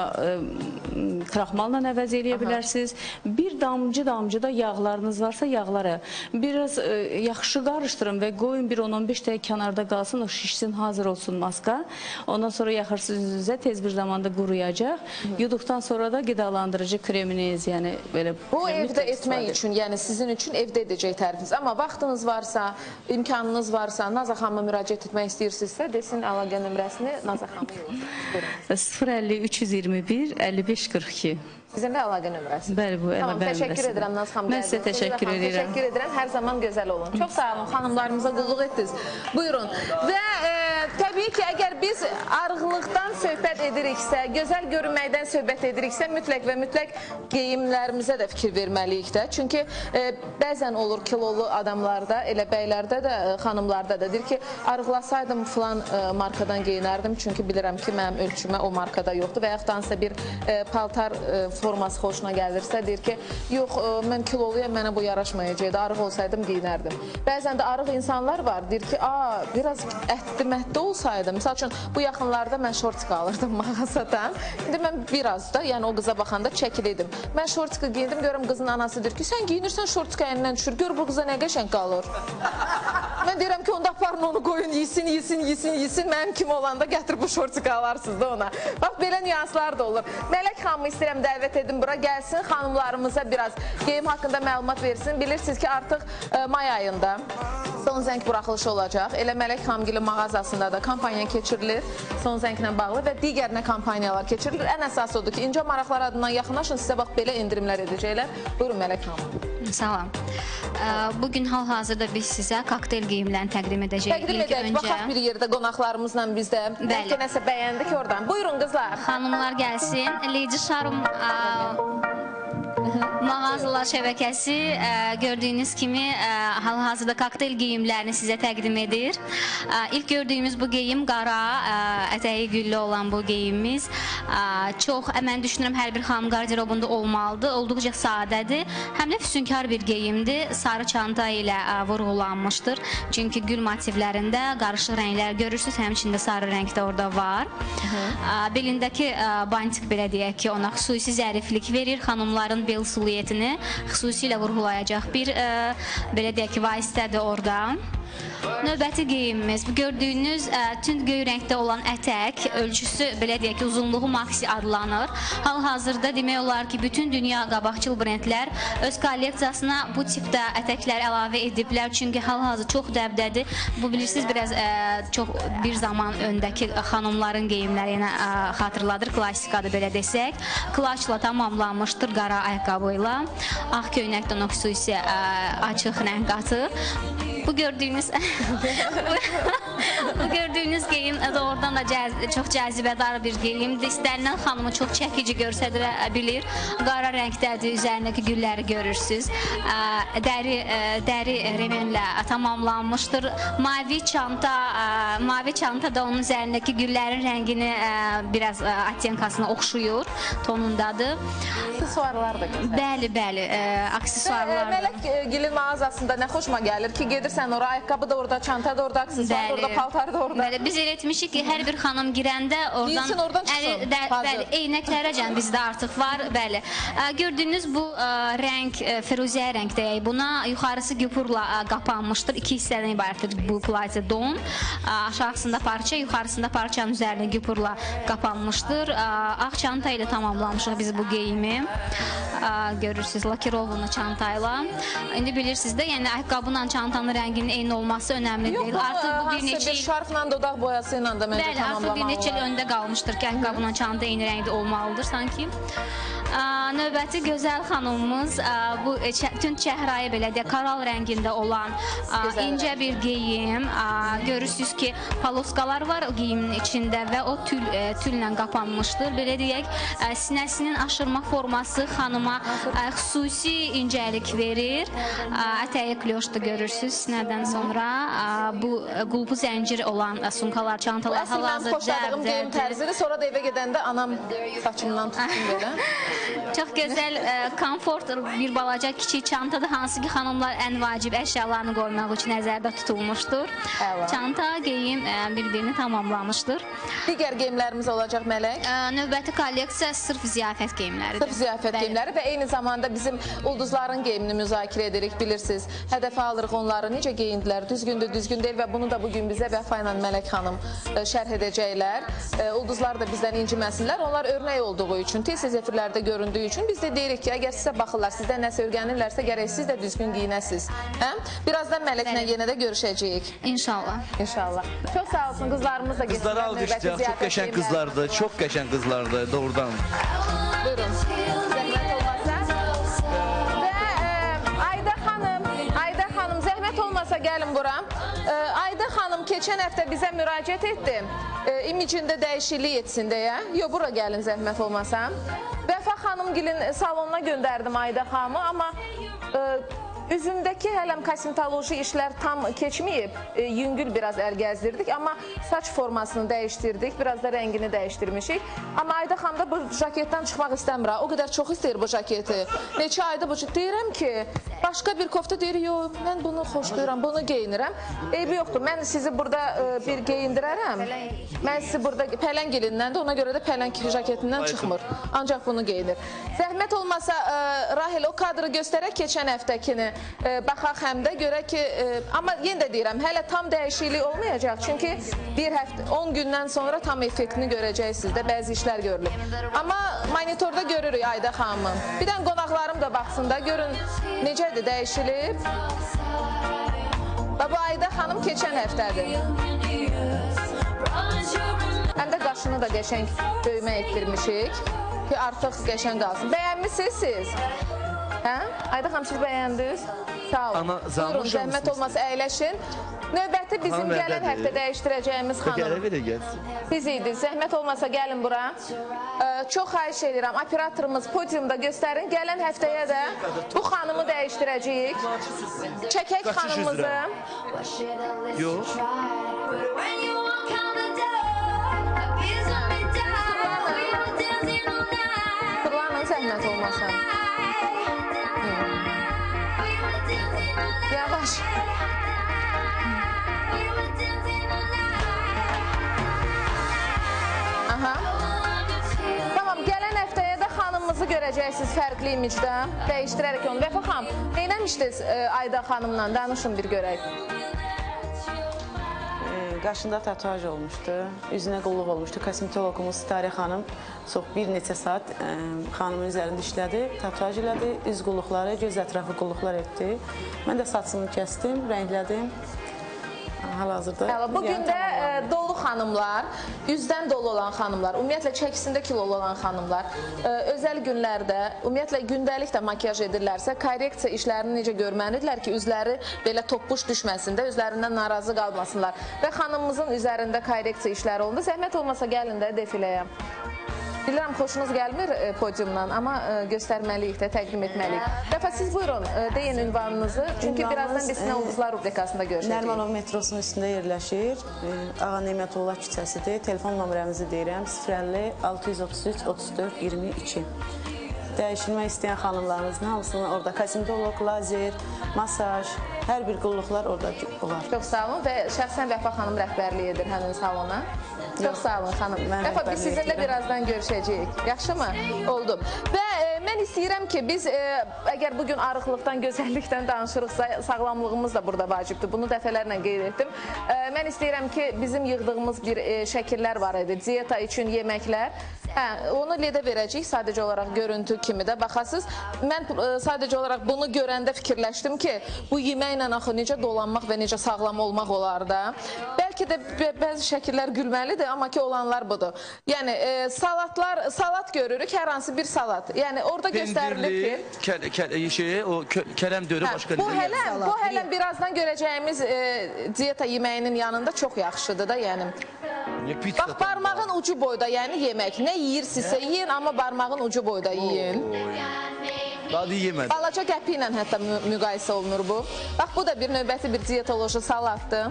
Speaker 7: kraxmalla əvəz eləyə bilərsiniz. Bir damcı da yağlarınız varsa yağları biraz yaxşı qarışdırın və qoyun bir 10-15 dəqiqə kənarda qalsın, o şişsin, hazır olsun maska. Ondan sonra yaxırsınız üzünüzə, tez bir zamanda quruyacaq. Yuduqdan sonra da qidalandırıcı kreminiz, yəni belə...
Speaker 2: Bu evdə etmək üçün, yəni sizin üçün evdə edəcək tərifiniz. Amma vaxtınız varsa, imkanınız varsa, Nazlı xanıma müraciət etmək istəyirsinizsə, desin əlaqə nömrəsini Nazlı xanıma.
Speaker 7: 050 321 55 42.
Speaker 2: Sizin də əlaqə nömrəsi.
Speaker 7: Bəli, bu əlaqə nömrəsi.
Speaker 2: Təşəkkür edirəm Nazlı xanım.
Speaker 7: Mən sizə təşəkkür edirəm.
Speaker 2: Təşəkkür edirəm. Hər zaman gözəl olun. Çox sağ olun. Xanımlarımıza qulluq etdiniz. Buyurun. Və təbii ki, əgər biz arıqlıqdan söhbət ediriksə, gözəl görünməkdən söhbət ediriksə, mütləq və mütləq geyimlərimizə də fikir verməliyik də. Çünki bəzən olur kilolu adamlarda, elə bəylərdə də, xanımlarda da deyir ki, arıqlasaydım filan markadan geyinərdim. Çünki bilirəm ki, mənim ölçümə o markada yoxdur və yaxud hansısa bir paltar forması xoşuna gəlirsə, deyir ki, yox, mən kiloluyam, mənə bu yaraşmayacaqdı, arıq olsaydım geyinərdim. Bəzən də arıq insanlar var, deyir ki, biraz ətli-mətli olsaydım, misal üçün, bu yaxınlarda mən şortika alırdım mağazadan, indi mən biraz da, yəni o qıza baxanda çəkiliydim. Mən şortika giyindim, görüm qızın anası deyir ki, sən giyinirsən, şortika əlindən düşür, gör bu qıza nə qəşəng qalır. Mən deyirəm ki, onda aparın onu qoyun, yesin, mənim kimi olanda gətir bu şortika alarsınız da ona. Bax, belə nüanslar da olur. Mələk xanımı istəyirəm dəvət edin bura, gəlsin, xanımlarımıza biraz geyim haqqında məlumat versin. Bilirsiniz ki, artıq may ayında son zəng buraxılışı olacaq. Elə Mələk xanımgilin mağazasında da kampaniya keçirilir, son zənglə bağlı və digər nə kampaniyalar keçirilir. Ən əsas odur ki, İnce Maraqlar adından yaxınlaşın, sizə bax, belə endirimlər edəcəklər. Buyurun Mələk xanım.
Speaker 8: Salam. Bugün hal-hazırda biz sizə kokteyl geyimlərini təqdim edəcəyik.
Speaker 2: Təqdim edək, baxaq bir yerdə qonaqlarımızla bizdə. Bəlkə nəsə bəyəndik oradan. Buyurun qızlar.
Speaker 8: Xanımlar gəlsin. Lady Sharum mağazalar şəbəkəsi gördüyünüz kimi hal-hazırda kokteyl geyimlərini sizə təqdim edir. İlk gördüyümüz bu geyim qara, ətəyi güllü olan bu geyimimiz. Çox, mən düşünürəm, hər bir xanım qarderobunda olmalıdır. Olduqca sadədir. Həm də füsunkar bir geyimdir. Sarı çanta ilə vurğulanmışdır. Çünki gül motivlərində qarışıq rənglər görürsünüz. Həmçində sarı rəng də orada var. Belindəki bantik, belə deyək ki, ona xüsusi zəriflik verir. Xanımların bel suluiyetini xüsusilə vurğulayacaq bir, belə deyək ki, vasitədir orada. Növbəti geyimimiz, bu gördüyünüz tünd göy rəngdə olan ətək, ölçüsü belə deyək ki, uzunluğu maksi adlanır. Hal-hazırda demək olar ki, bütün dünya qabaqcıl brendlər öz kolleksiyasına bu tipdə ətəklər əlavə ediblər. Çünki hal-hazır çox dəbdədir. Bu bilirsiniz, biraz çox bir zaman öndəki xanımların geyimlərini xatırladır, klassikadır belə desək. Klaçla tamamlanmışdır qara ayaqqabı ilə. Ağ köynəkdən o xüsusi açıq rəng qatır. Bu gördüyünüz geyim doğrudan da çox cazibədar bir geyimdir. İstənilən xanımı çox çəkici göstərə bilir. Qara rəngdədir, üzərindəki gülləri görürsünüz. Dəri remenlə tamamlanmışdır. Mavi çanta da onun üzərindəki güllərin rəngini biraz attenkasına oxşuyur, tonundadır.
Speaker 2: Aksesuarlar da göstərir.
Speaker 8: Bəli, aksesuarlar da.
Speaker 2: Mələk Gilin mağazasında nə xoşuma gəlir ki, gedirsən ora, ayaqqabı da orada, çanta da orada, aksesuar da orada, paltar da orada.
Speaker 8: Bəli, biz elə etmişik ki, hər bir xanım girəndə
Speaker 2: oradan çıxsın.
Speaker 8: Bəli, eynəklərəcən bizdə artıq var, bəli. Gördüyünüz bu rəng, firuzə rəngdəyək. Buna yuxarısı güpurla qapanmışdır. İki hissədən ibarətdir bu plazya don. Aşağısında parça, yuxarısında parçanın üzərində güpurla qapanmışdır. Ağ çanta ilə tamamlamışıq biz bu geyimi. Görürsünüz, lakirovunu çantayla. İndi bilirsiniz də, yəni ayaqqabının çantanın rənginin eyni olması önəmli deyil. Artıq bu bir neçə il
Speaker 2: şarfla, dodaq boyası ilə də məncə tamamlamalı.
Speaker 8: Bəli, artıq bir neçə il öndə qalmışdır ki, ayaqqabının çanta eyni rəngdə olmalıdır sanki. Növbəti gözəl xanımımız bu tünd çəhrayı belə deyək, koral rəngində olan incə bir geyim. Görürsünüz ki, paloskalar var o geyimin içində və o tüllä qapanmışdır. Belə deyək, sinəsinin aşırma forması xanıma xüsusi incəlik verir. Ətəyi klyoşda görürsünüz sinədən sonra. Bu qulpu zəncir olan sumkalar, çantalar hal-hazırda
Speaker 2: Mən xoşladığım geyim tərzidir. Sonra da evə gedəndə anam saçımdan tutsun belə.
Speaker 8: Çox gözəl, komfort bir balaca kiçik çantadır, hansı ki xanımlar ən vacib əşyalarını qoymaq üçün nəzərdə tutulmuşdur. Çanta, geyim bir-birini tamamlamışdır.
Speaker 2: Digər geyimlərimiz olacaq Mələk?
Speaker 8: Növbəti kolleksiya sırf ziyafət geyimləridir.
Speaker 2: Sırf ziyafət geyimləri və eyni zamanda bizim ulduzların geyimini müzakirə edirik, bilirsiniz. Hədəfə alırıq onları, necə geyindilər, düzgündür, düzgün deyil və bunu da bugün bizə Vəfa ilə Mələk xanım şərh edəcəklər. Ulduzlar da bizdən inciməsinlər, onlar örnək olduğu üçün, tez-tez efirlərdə göründüyü üçün biz də deyirik ki, əgər sizə baxırlar, sizdən nəsə öyrənirlərsə, gərək siz də düzgün giyinəsiz. Birazdan Mələklə yenə də görüşəcəyik.
Speaker 8: İnşallah.
Speaker 2: İnşallah. Çox sağ olsun, qızlarımız da getsinlər.
Speaker 5: Qızları alqışlayaq, çox qəşəng qızlardır, çox qəşəng qızlardır, doğrudan.
Speaker 2: Buyurun. Zəhmət olmasa. Və Ayda xanım, zəhmət olmasa gəlin bura. Ayda xanım keçən həftə bizə müraciət etdi. İmicində dəyişiklik etsin deyə. Yox, bura gəlin zəhmət olmasa. Vəfa xanımgilin salonuna göndərdim Ayda xanımı, amma üzündəki hələm kosmetoloji işlər tam keçməyib, yüngül biraz əl gəzdirdik, amma saç formasını dəyişdirdik, biraz da rəngini dəyişdirmişik. Amma Ayda xanım da bu jaketdən çıxmaq istəmir, o qədər çox istəyir bu jaketi. Neçə ayda bu deyirəm ki, başqa bir kofta deyir, yox, mən bunu xoşlayıram, bunu geyinirəm. Eybi yoxdur, mən sizi burada bir geyindirərəm. Mən sizi burada pələng elindən də, ona görə də pələng jaketindən çıxmır. Ancaq bunu geyinir. Zəhmət olmasa, Rahel, o kadrı göstərək keçən həftəkini. Baxaq həm də görək ki, amma yenə də deyirəm, hələ tam dəyişiklik olmayacaq. Çünki bir həftə, 10 gündən sonra tam effektini görəcəksiniz də, bəzi işlər görülür. Amma monitorda görürük Ayda xanımın. Bir dən qonaqlarım da baxsın da, görün necədir, dəyişilib. Və bu Ayda xanım keçən həftədir. Həm də qaşını da qəşəng böyümə etdirmişik ki, artıq qəşəng qalsın. Bəyənmişsiniz siz? Ayda xanım, siz bəyəndiniz? Sağ olun. Buyurun, zəhmət olmasa əyləşin. Növbəti bizim gələn həftə dəyişdirəcəyimiz xanım siz idi. Zəhmət olmasa gəlin bura. Çox xahiş edirəm, operatorumuz podiumda göstərin. Gələn həftəyə də bu xanımı dəyişdirəcəyik. Çəkək xanımımızı.
Speaker 5: Yox.
Speaker 2: Fırlanın, zəhmət olmasa. Yavaş. Aha. Tamam, gələn həftəyə də xanımımızı görəcəksiniz fərqli imicdə. Dəyişdirərək onu. Vəfa xanım, neynəmişdiniz Ayda xanımla? Danışın bir görək.
Speaker 9: Qaşında tatuaj olmuşdu, üzünə qulluq olmuşdu. Kosmetologumuz Sitarə xanım bir neçə saat xanımın üzərində işlədi, tatuaj elədi, üz qulluqları, göz ətrafı qulluqlar etdi. Mən də saçını kəsdim, rənglədim. Hal-hazırda.
Speaker 2: Bugün də dolu xanımlar, üzdən dolu olan xanımlar, ümumiyyətlə çəkisində kilolu olan xanımlar, özəl günlərdə, ümumiyyətlə gündəlik də makiyaj edirlərsə, korreksiya işlərini necə görməlidirlər ki, üzləri belə toppuş düşməsin də, üzlərindən narazı qalmasınlar. Və xanımımızın üzərində korreksiya işləri oldu. Zəhmət olmasa gəlin də defiləyə. Bilirəm, xoşunuz gəlmir podiumdan, amma göstərməliyik də, təqdim etməliyik. Dəfə siz buyurun, deyin ünvanınızı. Çünki birazdan biz Nə Ulduzlar rubrikasında görüşəcəyik.
Speaker 9: Nərmanov metrosunun üstündə yerləşir. Ağa Neymətullah küçəsidir. Telefon nömrəmizi deyirəm. 050 633 34 22. Dəyişilmək istəyən xanımlarımızın hamısını orada kosmetolog, lazer, masaj, hər bir qulluqlar orada olar.
Speaker 2: Çox sağ olun və şəxsən Vəfa xanım rəhbərlik edir həmin salona. Çox sağ olun xanım. Vəfa, biz sizinlə birazdan görüşəcəyik. Yaxşımı? Oldu. Və mən istəyirəm ki, biz əgər bugün arıqlıqdan, gözəllikdən danışırıqsa, sağlamlığımız da burada vacibdir. Bunu dəfələrlə qeyd etdim. Mən istəyirəm ki, bizim yığdığımız bir şəkillər var idi. Diyeta üçün yeməklər. Onu ledə verəcəyik, sadəcə olaraq görüntü kimi də baxasınız. Mən sadəcə olaraq bunu görəndə fikirləşdim ki, bu yeməklə axı necə dolanmaq və necə sağlam olmaq olar da. Bəlkə də bəzi şəkillər gülməlidir, amma ki olanlar budur. Yəni, salat görürük, hər hansı bir salat. Yəni, orada göstərilir
Speaker 5: ki... o kərəm dörü başqa...
Speaker 2: Bu hələm birazdan görəcəyimiz diyeta yeməyinin yanında çox yaxşıdır da, yəni. Bax, barmağın ucu boyda, yəni yemək. Nə yeyirsinizsə yiyin, amma barmağın ucu boyda yiyin.
Speaker 5: Dadı yemədim.
Speaker 2: Balaca qəpi ilə hətta müqayisə olunur bu. Bax, bu da bir növbəti bir diyetoloji salatdır.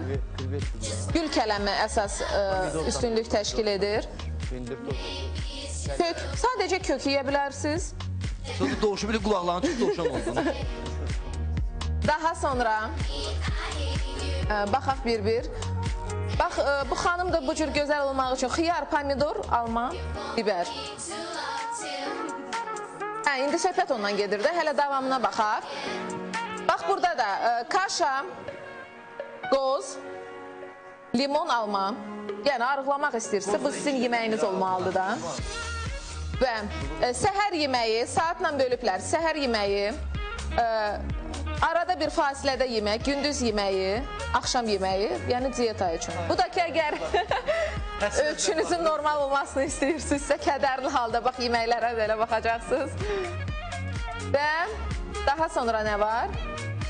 Speaker 2: Gül kələmi əsas üstünlük təşkil edir. Kök, sadəcə kök yeyə bilərsiniz.
Speaker 5: Sonra doğuşu bile qulaqlarını çox doğuşan olduğunu.
Speaker 2: Daha sonra baxaq bir-bir. Bax, bu xanım da bu cür gözəl olmaq üçün xiyar, pomidor, alma, biber. İndi söhbət ondan gedir də, hələ davamına baxaq. Bax, burada da kaşa, qoz, limon, alma. Yəni, arıqlamaq istəyirsə, bu sizin yeməyiniz olmalıdır da. Və səhər yeməyi, saatla bölüblər, səhər yeməyi, arada bir fasilədə yemək, gündüz yeməyi, axşam yeməyi, yəni diyeta üçün. Bu da ki, əgər ölçünüzün normal olmasını istəyirsinizsə, kədərli halda bax, yeməklərə belə baxacaqsınız. Və daha sonra nə var?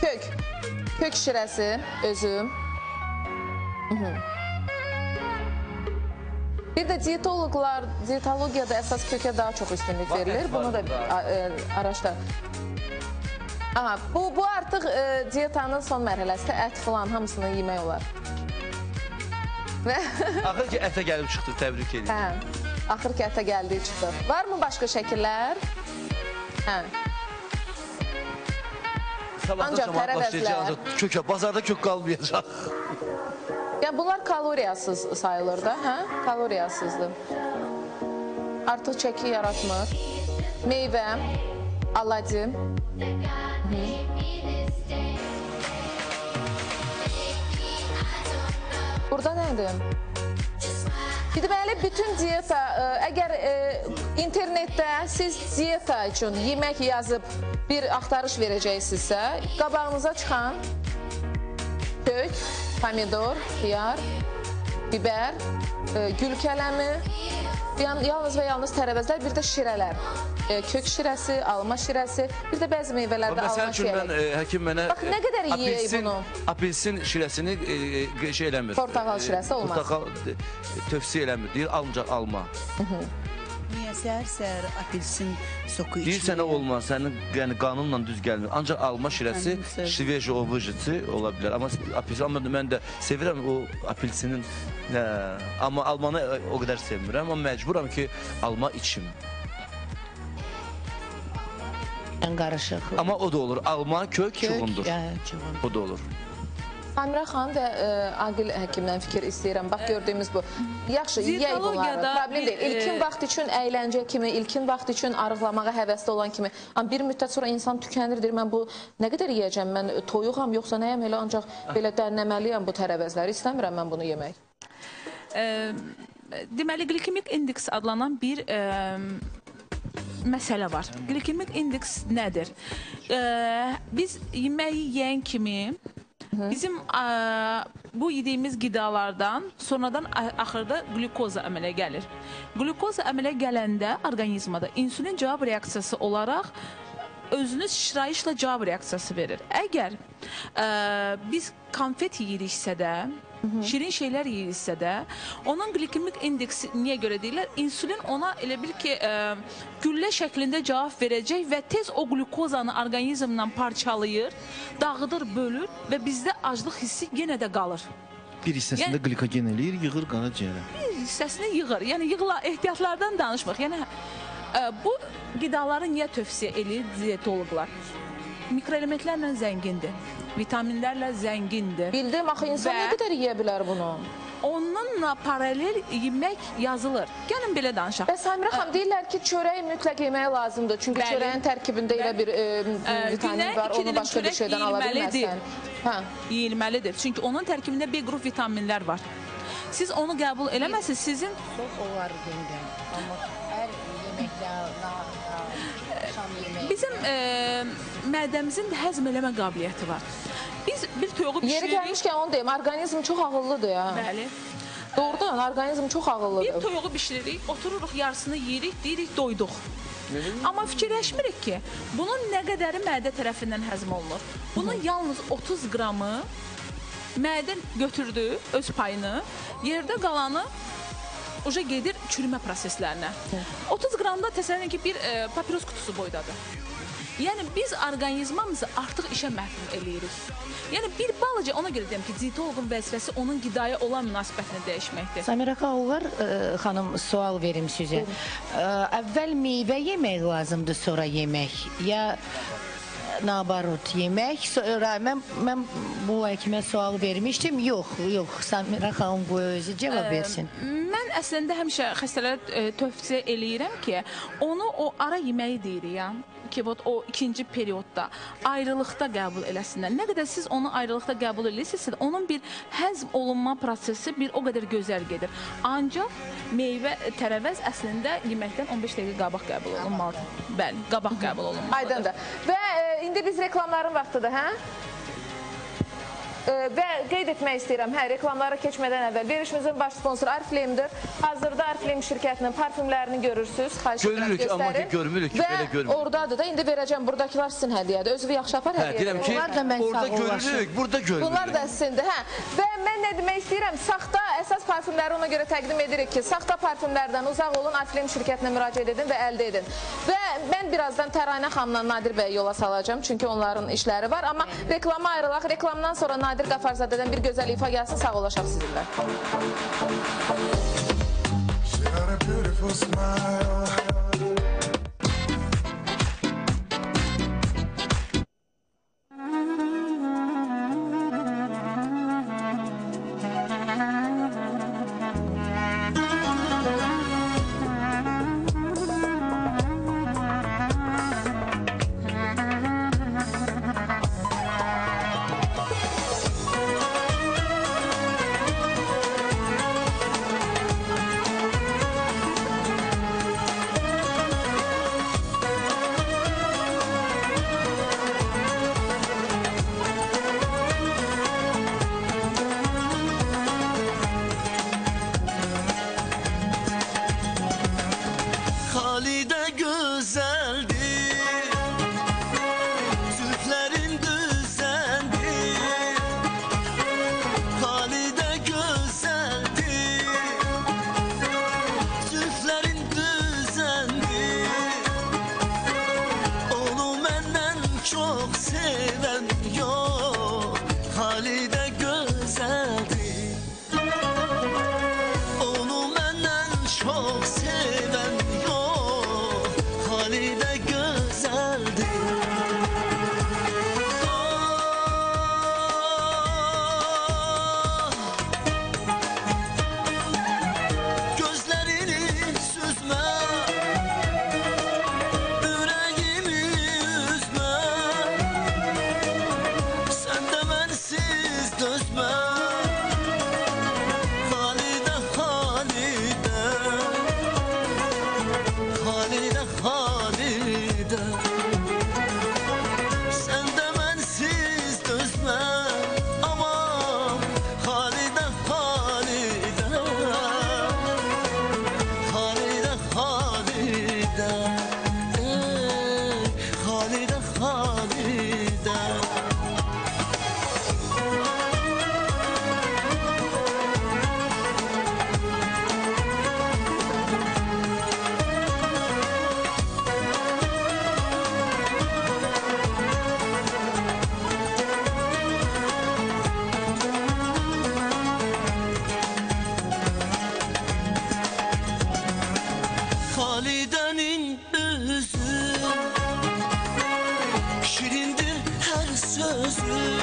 Speaker 2: Kök. Kök şirəsi özü. Bir də diyetologiyada əsas kökə daha çox üstünlük verilir. Bunu da araşdır. Aha, bu artıq diyetanın son mərhələsində ət filan hamısını yemək olar.
Speaker 5: Axır ki, ətə gəlib çıxdı, təbrik edirəm.
Speaker 2: Hə, axır ki, ətə gəldiyi çıxdı. Varmı başqa şəkillər? Hə. Ancaq tərəvəzlər.
Speaker 5: Kökə, bazarda kök qalmayacaq.
Speaker 2: Yəni, bunlar kaloriyasız sayılır da, hə? Kaloriyasızdır. Artıq çəki yaratmır. Meyvə, alacı. Burada nədir? Deməli, bütün diyeta, əgər internetdə siz diyeta üçün yemək yazıb bir axtarış verəcəksinizsə, qabağınıza çıxan kök, pomidor, xiyar, biber, gül kələmi, yalnız və yalnız tərəvəzlər, bir də şirələr. Kök şirəsi, alma şirəsi, bir də bəzi meyvələrdə alma şirəsi.
Speaker 5: Məsəl üçün, həkim mənə
Speaker 2: bax, nə qədər yiyək bunu?
Speaker 5: Apelsin şirəsini şey eləmir.
Speaker 2: Portakal şirəsi olmaz.
Speaker 5: Portakal tövsiyə eləmir, deyir ancaq alma.
Speaker 6: Niyə səhər-səhər apelsin soku içmir?
Speaker 5: Deyir sənə olmaz, sənin qanunla düz gəlmir. Ancaq alma şirəsi, şiveji ovıcısı ola bilər. Amma mən də sevirəm o apelsinin, amma almanı o qədər sevmirəm. Amma məcburam ki, alma içim.
Speaker 1: Qarışıq.
Speaker 5: Amma o da olur. Alma, kök, çuğundur. O da olur.
Speaker 2: Amirə xanım və Aqil həkimdən fikir istəyirəm. Bax, gördüyümüz bu. Yaxşı, yiyək bunları. Problem deyil. İlkin vaxt üçün əyləncə kimi, ilkin vaxt üçün arıqlamağa həvəsli olan kimi. Amma bir müddət sonra insan tükənirdir. Mən bu nə qədər yiyəcəm? Mən toyuğam, yoxsa nəyəm? Elə ancaq belə dənləməliyəm bu tərəvəzləri. İstəmirəm mən bunu yemək.
Speaker 3: deməli, glikemik indeks adlanan bir məsələ var. Glikemik indeks nədir? Biz yeməyi yeyən kimi bizim bu yediyimiz qidalardan sonradan axırda glukoza əmələ gəlir. Glukoza əmələ gələndə orqanizmada insulin cavab reaksiyası olaraq özünüz şirayişlə cavab reaksiyası verir. Əgər biz konfet yeyiriksə də, şirin şeylər yeyiriksə də, onun glikemik indeksi niyə görə deyirlər? İnsulin ona elə bil ki, güllə şəklində cavab verəcək və tez o glukozanı orqanizmdən parçalayır, dağıdır, bölür və bizdə aclıq hissi yenə də qalır.
Speaker 4: Bir hissəsində glikogen eləyir, yığır qaraciyərə.
Speaker 3: Bir hissəsini yığır. Yəni, ehtiyatlardan danışmaq. Yəni, bu qidaları niyə tövsiyə edir diyetoloqlar? Mikroelementlərlə zəngindir, vitaminlərlə zəngindir.
Speaker 2: Bildim, axı insan nə qədər yeyə bilər bunu?
Speaker 3: Onunla paralel yemək yazılır. Gəlin belə danışaq.
Speaker 2: Və Samirə xanım, deyirlər ki, çörəyi mütləq yemək lazımdır. Çünki çörəyin tərkibində elə bir vitamin var, onu başqa bir şeydən ala bilməzsən.
Speaker 3: Yeyilməlidir. Çünki onun tərkibində B qrup vitaminlər var. Siz onu qəbul eləməsiniz, sizin...
Speaker 1: Olar gündə, amma hər yeməkdə, şam yeməyi...
Speaker 3: Bizim mədəmizin də həzm eləmə qabiliyyəti var. Biz bir toyuğu pişiririk...
Speaker 2: Yeri gəlmişkən onu deyim, orqanizm çox ağıllıdır ya.
Speaker 3: Bəli.
Speaker 2: Doğrudan, orqanizm çox ağıllıdır.
Speaker 3: Bir toyuğu bişiririk, otururuq, yarısını yeyirik, deyirik, doyduq. Amma fikirləşmirik ki, bunun nə qədəri mədə tərəfindən həzm olunur. Bunun yalnız 30 qramı mədə götürdü öz payını, yerdə qalanı uca gedir çürümə proseslərinə. 30 qramda təsəvvür ki, bir papiros kutusu boydadır. Yəni, biz orqanizmamızı artıq işə məhkum eləyirik. Yəni, bir balaca, ona görə deyəm ki, diyetoloqun vəzifəsi onun qidaya olan münasibətini dəyişməkdir.
Speaker 1: Samirə xanım, sual verim sizə. Əvvəl meyvə yemək lazımdır, sonra yemək? Ya nabarut yemək? Mən bu həkimə sual vermişdim. Yox, Samirə xanım bu özü cavab versin.
Speaker 3: Mən əslində həmişə xəstələrə tövsiyə eləyirəm ki, onu o ara yeməyi deyirik ya. Ki, o ikinci periyodda ayrılıqda qəbul eləsinlər. Nə qədər siz onu ayrılıqda qəbul eləyirsiniz, onun bir həzm olunma prosesi bir o qədər gözəl gedir. Ancaq meyvə, tərəvəz əslində yeməkdən 15 dəqiqə qabaq qəbul olunmalıdır. Bəli, qabaq qəbul olunmalıdır.
Speaker 2: Aydındır. Və indi biz reklamların vaxtıdır, hə? Və qeyd etmək istəyirəm, reklamlara keçmədən əvvəl verilişimizin baş sponsoru Ariflame-dir. Hazırda Ariflame şirkətinin parfümlərini görürsünüz.
Speaker 5: Görürük, amma ki, görmürük ki, belə görmürük.
Speaker 2: Və oradadır da, indi verəcəm, buradakılar sizin hədiyyədir. Özü yaxşı apar hədiyyədir.
Speaker 5: Deyirəm ki, orada görürük, burada görmürük.
Speaker 2: Bunlar da sizindir, hə. Və mən nə demək istəyirəm, saxta əsas parfümləri ona görə təqdim edirik ki, saxta parfümlərdən uzaq olun, Ariflame şirkətinə müraciət edin və əldə edin. Və mən birazdan Təranə xanımla Nadir bəy yola salacağım, çünki onların işləri var. Amma reklama ayrılaq, reklamdan sonra Nadir Qafarzadədən bir gözəl ifa gəlsin, sağ olaşaq sizinlə.
Speaker 10: özü,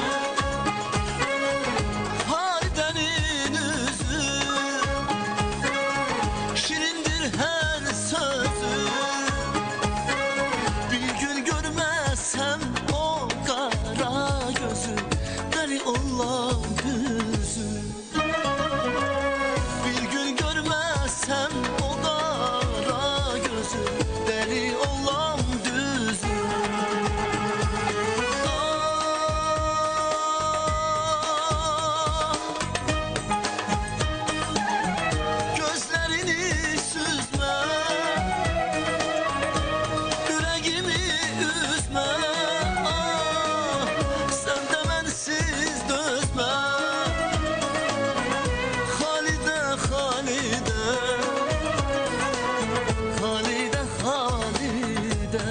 Speaker 10: Halide'nin üzü, şirindir her sözü. Bir gün görmezsem o kara gözü, deli olan düzü. Bir gün görmezsem o kara gözü, deli olan düzü. Gözlerini süzme, yüreğimi üzme, sen de bensiz dözme. Halide, Halide, Halide, Halide,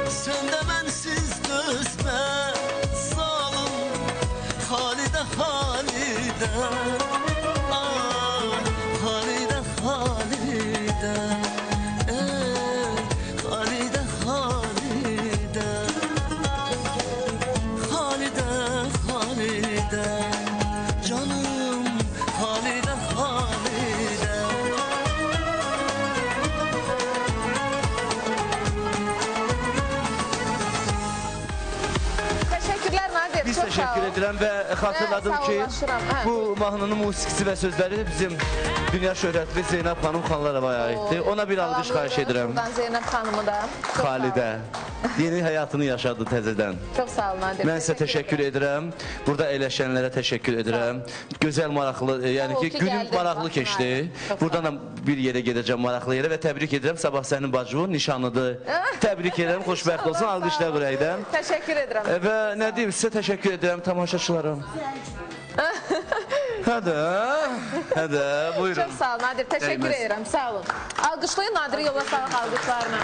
Speaker 10: sen de bensiz dözme, zalim Halide, Halide. Halide, Halide, Halide, Halide, Halide, Halide, canım Halide, Halide.
Speaker 2: Teşekkürler Nadir.
Speaker 5: Biz
Speaker 2: çok
Speaker 5: teşekkür
Speaker 2: sağ ol.
Speaker 5: edirəm və xatırladım ki,
Speaker 2: sağollaşıram. Hə.
Speaker 5: bu mahnının musiqisi və sözləri bizim dünya şöhrətli Zeynəb xanım Xanlarova aiddir. Ona bir alqış xahiş edirəm.
Speaker 2: Buradan Zeynəb xanımı da. Çok sağ ol.
Speaker 5: Xalidə yeni həyatını yaşadı təzədən.
Speaker 2: Çok sağ ol Nadir.
Speaker 5: Mən sizə təşəkkür edirəm. Burada əyləşənlərə təşəkkür edirəm. Gözəl, maraqlı, yəni
Speaker 2: Sağ ol
Speaker 5: ki,
Speaker 2: ki,
Speaker 5: günüm
Speaker 2: gəldin,
Speaker 5: maraqlı
Speaker 2: baxdın,
Speaker 5: keçdi.
Speaker 2: Nadir. Çox
Speaker 5: Buradan da bir yerə gedəcəm maraqlı yerə və təbrik edirəm. Sabah sənin bacın nişanıdır. Təbrik edirəm, xoşbəxt olsun, alqışlar ürəkdən.
Speaker 2: Teşekkür ederim.
Speaker 5: Və nə deyim, sizə təşəkkür edirəm tamaşaçılarım. Hədə, buyurun.
Speaker 2: Çok sağ ol Nadir. Teşekkür
Speaker 5: Değmez.
Speaker 2: ederim. Sağ olun. Alkışlayın Nadir'i yola sağlık alkışlarına.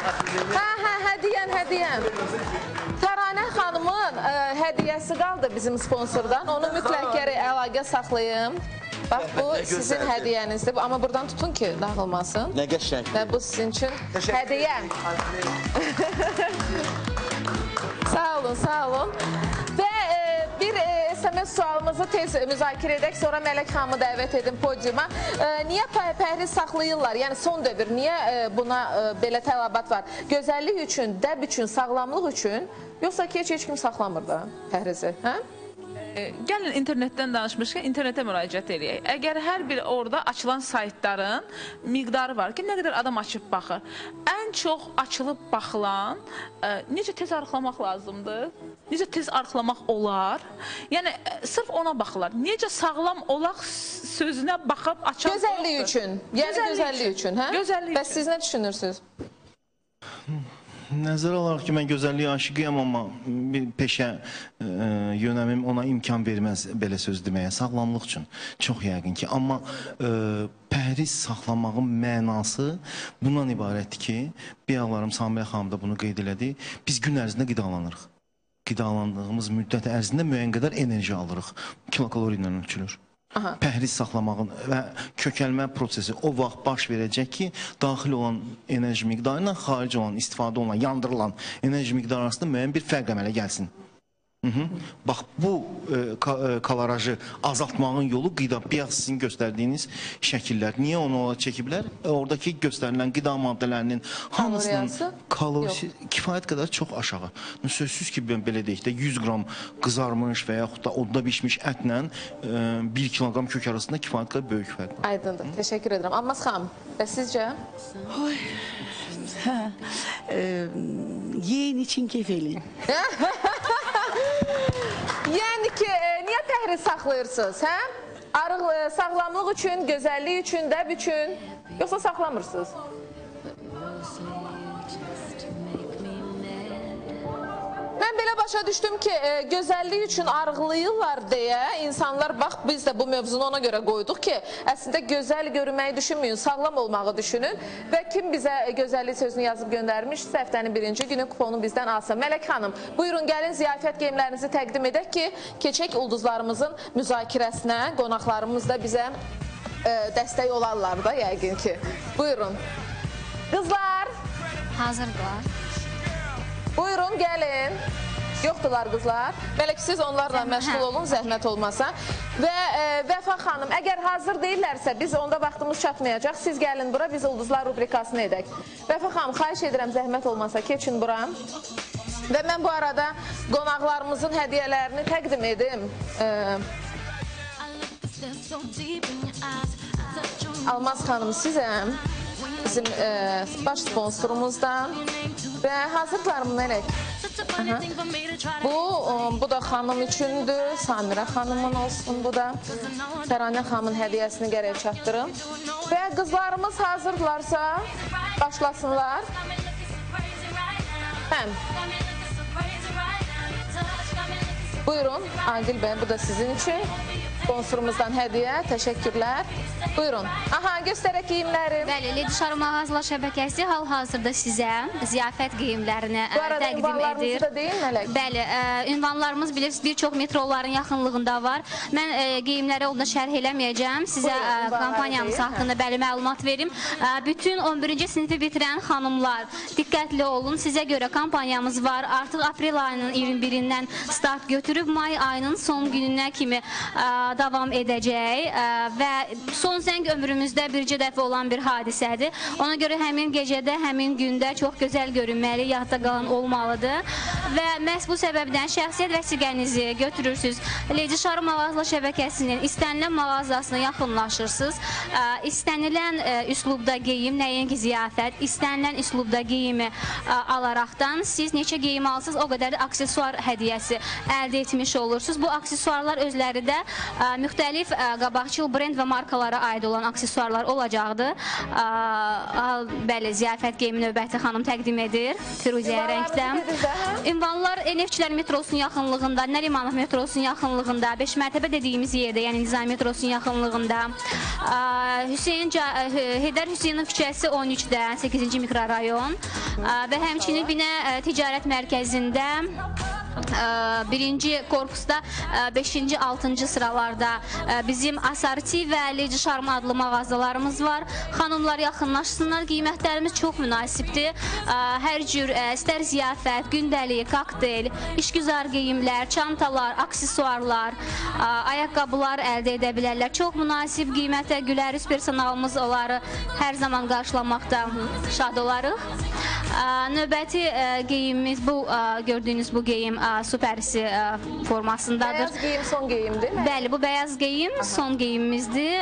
Speaker 2: Hediyen. Təranə xanımın hediyesi kaldı bizim sponsordan. Onu mütləq gərək əlaqə saxlayım. Bax bu sizin hədiyənizdir. Amma buradan tutun ki dağılmasın.
Speaker 5: Nə qəşəng.
Speaker 2: Və bu sizin üçün hədiyyə. Sağ olun, sağ olun. Və bir SMS sualımızı tez müzakirə edək, sonra Mələk xanımı dəvət edin podyuma. Niyə pəhriz saxlayırlar? Yəni son dövr, niyə buna belə tələbat var? Gözəllik üçün, dəb üçün, sağlamlıq üçün, yoxsa ki, heç kim saxlamır da pəhrizi, hə?
Speaker 3: Gəlin internetdən danışmışkən internetə müraciət edək. Əgər hər bir orada açılan saytların miqdarı var ki, nə qədər adam açıb baxır. Ən çox açılıb baxılan necə tez arıqlamaq lazımdır, necə tez arıqlamaq olar. Yəni sırf ona baxırlar. Necə sağlam olaq sözünə baxıb açan
Speaker 2: Gözəllik üçün. Yəni gözəllik üçün, hə?
Speaker 3: Gözəllik
Speaker 2: Bəs siz nə düşünürsünüz?
Speaker 4: Nəzərə alaraq ki, mən gözəlliyə aşiqiyəm, amma bir peşə yönəmim ona imkan verməz belə söz deməyə, sağlamlıq üçün çox yəqin ki. Amma pəhriz saxlamağın mənası bundan ibarətdir ki, biyaqlarım Samiyə xanım da bunu qeyd elədi, biz gün ərzində qidalanırıq. Qidalandığımız müddət ərzində müəyyən qədər enerji alırıq, kilokalori ilə ölçülür. Pəhriz saxlamağın və kökəlmə prosesi o vaxt baş verəcək ki, daxil olan enerji miqdarı ilə xaric olan, istifadə olunan, yandırılan enerji miqdarı arasında müəyyən bir fərq əmələ gəlsin. Bax, bu kalarajı azaltmağın yolu qida, biyaq sizin göstərdiyiniz şəkillər. Niyə onu çəkiblər? Oradakı göstərilən qida maddələrinin hamısının kalorisi kifayət qədər çox aşağı. Sözsüz ki, belə deyək də 100 qram qızarmış və yaxud da odda bişmiş ətlə 1 kiloqram kök arasında kifayət qədər böyük fərq var.
Speaker 2: Aydındır, təşəkkür edirəm. Almaz xanım, və sizcə?
Speaker 6: Yeyin için keyif eləyin.
Speaker 2: Yəni ki, niyə pəhriz saxlayırsınız, hə? Sağlamlıq üçün, gözəllik üçün, dəb üçün, yoxsa saxlamırsınız? Mən belə başa düşdüm ki, gözəllik üçün arıqlayırlar deyə insanlar, bax biz də bu mövzunu ona görə qoyduq ki, əslində gözəl görünməyi düşünməyin, sağlam olmağı düşünün və kim bizə gözəllik sözünü yazıb göndərmişsə həftənin birinci günü kuponu bizdən alsın. Mələk xanım, buyurun gəlin ziyafət geyimlərinizi təqdim edək ki, keçək ulduzlarımızın müzakirəsinə, qonaqlarımız da bizə dəstək olarlar da yəqin ki. Buyurun. Qızlar.
Speaker 8: Hazırlar.
Speaker 2: Buyurun gəlin. Yoxdular qızlar. Mələk, siz onlarla məşğul olun, zəhmət olmasa. Və Vəfa xanım, əgər hazır deyirlərsə, biz onda vaxtımız çatmayacaq. Siz gəlin bura, biz ulduzlar rubrikasını edək. Vəfa xanım, xahiş edirəm, zəhmət olmasa, keçin bura. Və mən bu arada qonaqlarımızın hədiyyələrini təqdim edim. Almaz xanım sizəm, bizim baş sponsorumuzdan və hazırlarmı Mələk? Bu da xanım üçündür, Samirə xanımın olsun bu da. Təranə xanımın hədiyyəsini gərək çatdırın. Və qızlarımız hazırlarsa başlasınlar. Həm. Buyurun, Agil bəy, bu da sizin üçün. Sponsorumuzdan hədiyyə, təşəkkürlər. Buyurun. Aha, göstərək geyimləri.
Speaker 8: Bəli, Lady Şarı mağazalar şəbəkəsi hal-hazırda sizə ziyafət geyimlərini təqdim edir.
Speaker 2: Bu arada ünvanlarımızı da deyin, Mələk.
Speaker 8: Bəli, ünvanlarımız bilirsiniz, bir çox metroların yaxınlığında var. Mən geyimləri onda şərh eləməyəcəm. Sizə kampaniyamız haqqında bəli məlumat verim. Bütün 11-ci sinifi bitirən xanımlar, diqqətli olun. Sizə görə kampaniyamız var. Artıq aprel ayının 21-dən start götürüb, may ayının son gününə kimi davam edəcək və son zəng ömrümüzdə bircə dəfə olan bir hadisədir. Ona görə həmin gecədə, həmin gündə çox gözəl görünməli, yadda qalan olmalıdır və məhz bu səbəbdən şəxsiyyət vəsiqənizi götürürsünüz. Lady Şarı mağazalar şəbəkəsinin istənilən mağazasına yaxınlaşırsınız. İstənilən üslubda geyim, nəinki ziyafət, istənilən üslubda geyimi alaraqdan siz neçə geyim alsınız, o qədər də aksesuar hədiyyəsi əldə etmiş olursunuz. Bu aksesuarlar özləri də müxtəlif qabaqçıl brend və markalara aid olan aksesuarlar olacaqdır. Bəli, ziyafət geyimi növbəti xanım təqdim edir. Firuzəyə rəngdə. Ünvanlar Neftçilər metrosunun yaxınlığında, Nərimanov metrosunun yaxınlığında, 5 mərtəbə dediyimiz yerdə, yəni Nizami metrosunun yaxınlığında, Heydər Hüseynov küçəsi 13-də, 8-ci mikrorayon və həmçinin Binə Ticarət Mərkəzində birinci korpusda 5-ci, 6-cı sıralarda bizim Asarti və Lady Şarm adlı mağazalarımız var. Xanımlar yaxınlaşsınlar, qiymətlərimiz çox münasibdir. Hər cür, istər ziyafət, gündəlik, kokteyl, işgüzar geyimlər, çantalar, aksesuarlar, ayaqqabılar əldə edə bilərlər. Çox münasib qiymətə gülərüz personalımız onları hər zaman qarşılamaqda şad olarıq. Növbəti geyimimiz bu, gördüyünüz bu geyim Supersi formasındadır.
Speaker 2: Bəyaz geyim son geyimdir mi?
Speaker 8: Bəli, bu bəyaz geyim son geyimimizdir.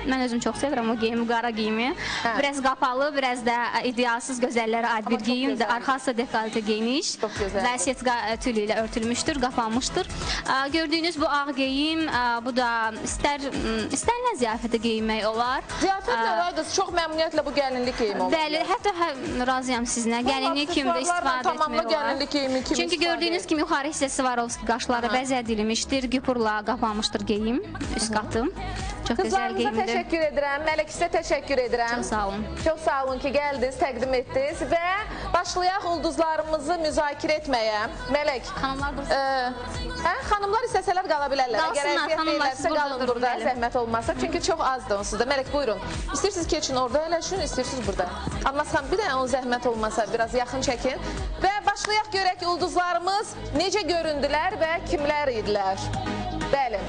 Speaker 8: Mən özüm çox sevirəm o geyimi, qara geyimi. Biraz qapalı, biraz da idealsız gözəllərə aid bir geyimdir. Arxası dekolte geniş və setka tülü ilə örtülmüşdür, qapanmışdır. Gördüyünüz bu ağ geyim, bu da istənilən ziyafətə geyinmək olar.
Speaker 2: Ziyafət nə var? Çox məmnuniyyətlə bu gəlinlik geyimi olur.
Speaker 8: Bəli, hətta razıyam sizinlə. Gəlinlik kimi də istifadə etmək olar. Çünki gördüyünüz kimi yuxarı hissəsi Swarovski qaşları bəzədilmişdir, güpurla qapanmışdır geyim, üst qatım. Çox gözəl geyimdir.
Speaker 2: Qızlarımıza təşəkkür edirəm, Mələk sizə təşəkkür edirəm.
Speaker 8: Çox sağ olun.
Speaker 2: Çox sağ olun ki, gəldiniz, təqdim etdiniz və başlayaq ulduzlarımızı müzakirə etməyə. Mələk, xanımlar istəsələr qala bilərlər. Əgər əziyyət deyirlərsə qalın burada, zəhmət olmazsa. Çünki çox azdır onsuz da. Mələk, buyurun. İstəyirsiniz keçin orada ələşin, istəyirsiniz burada. Amma sən bir dənə onun zəhmət olmasa biraz yaxın çəkin. Və başlayaq görək ulduzlarımız necə göründülər və kimlər idilər. Bəli.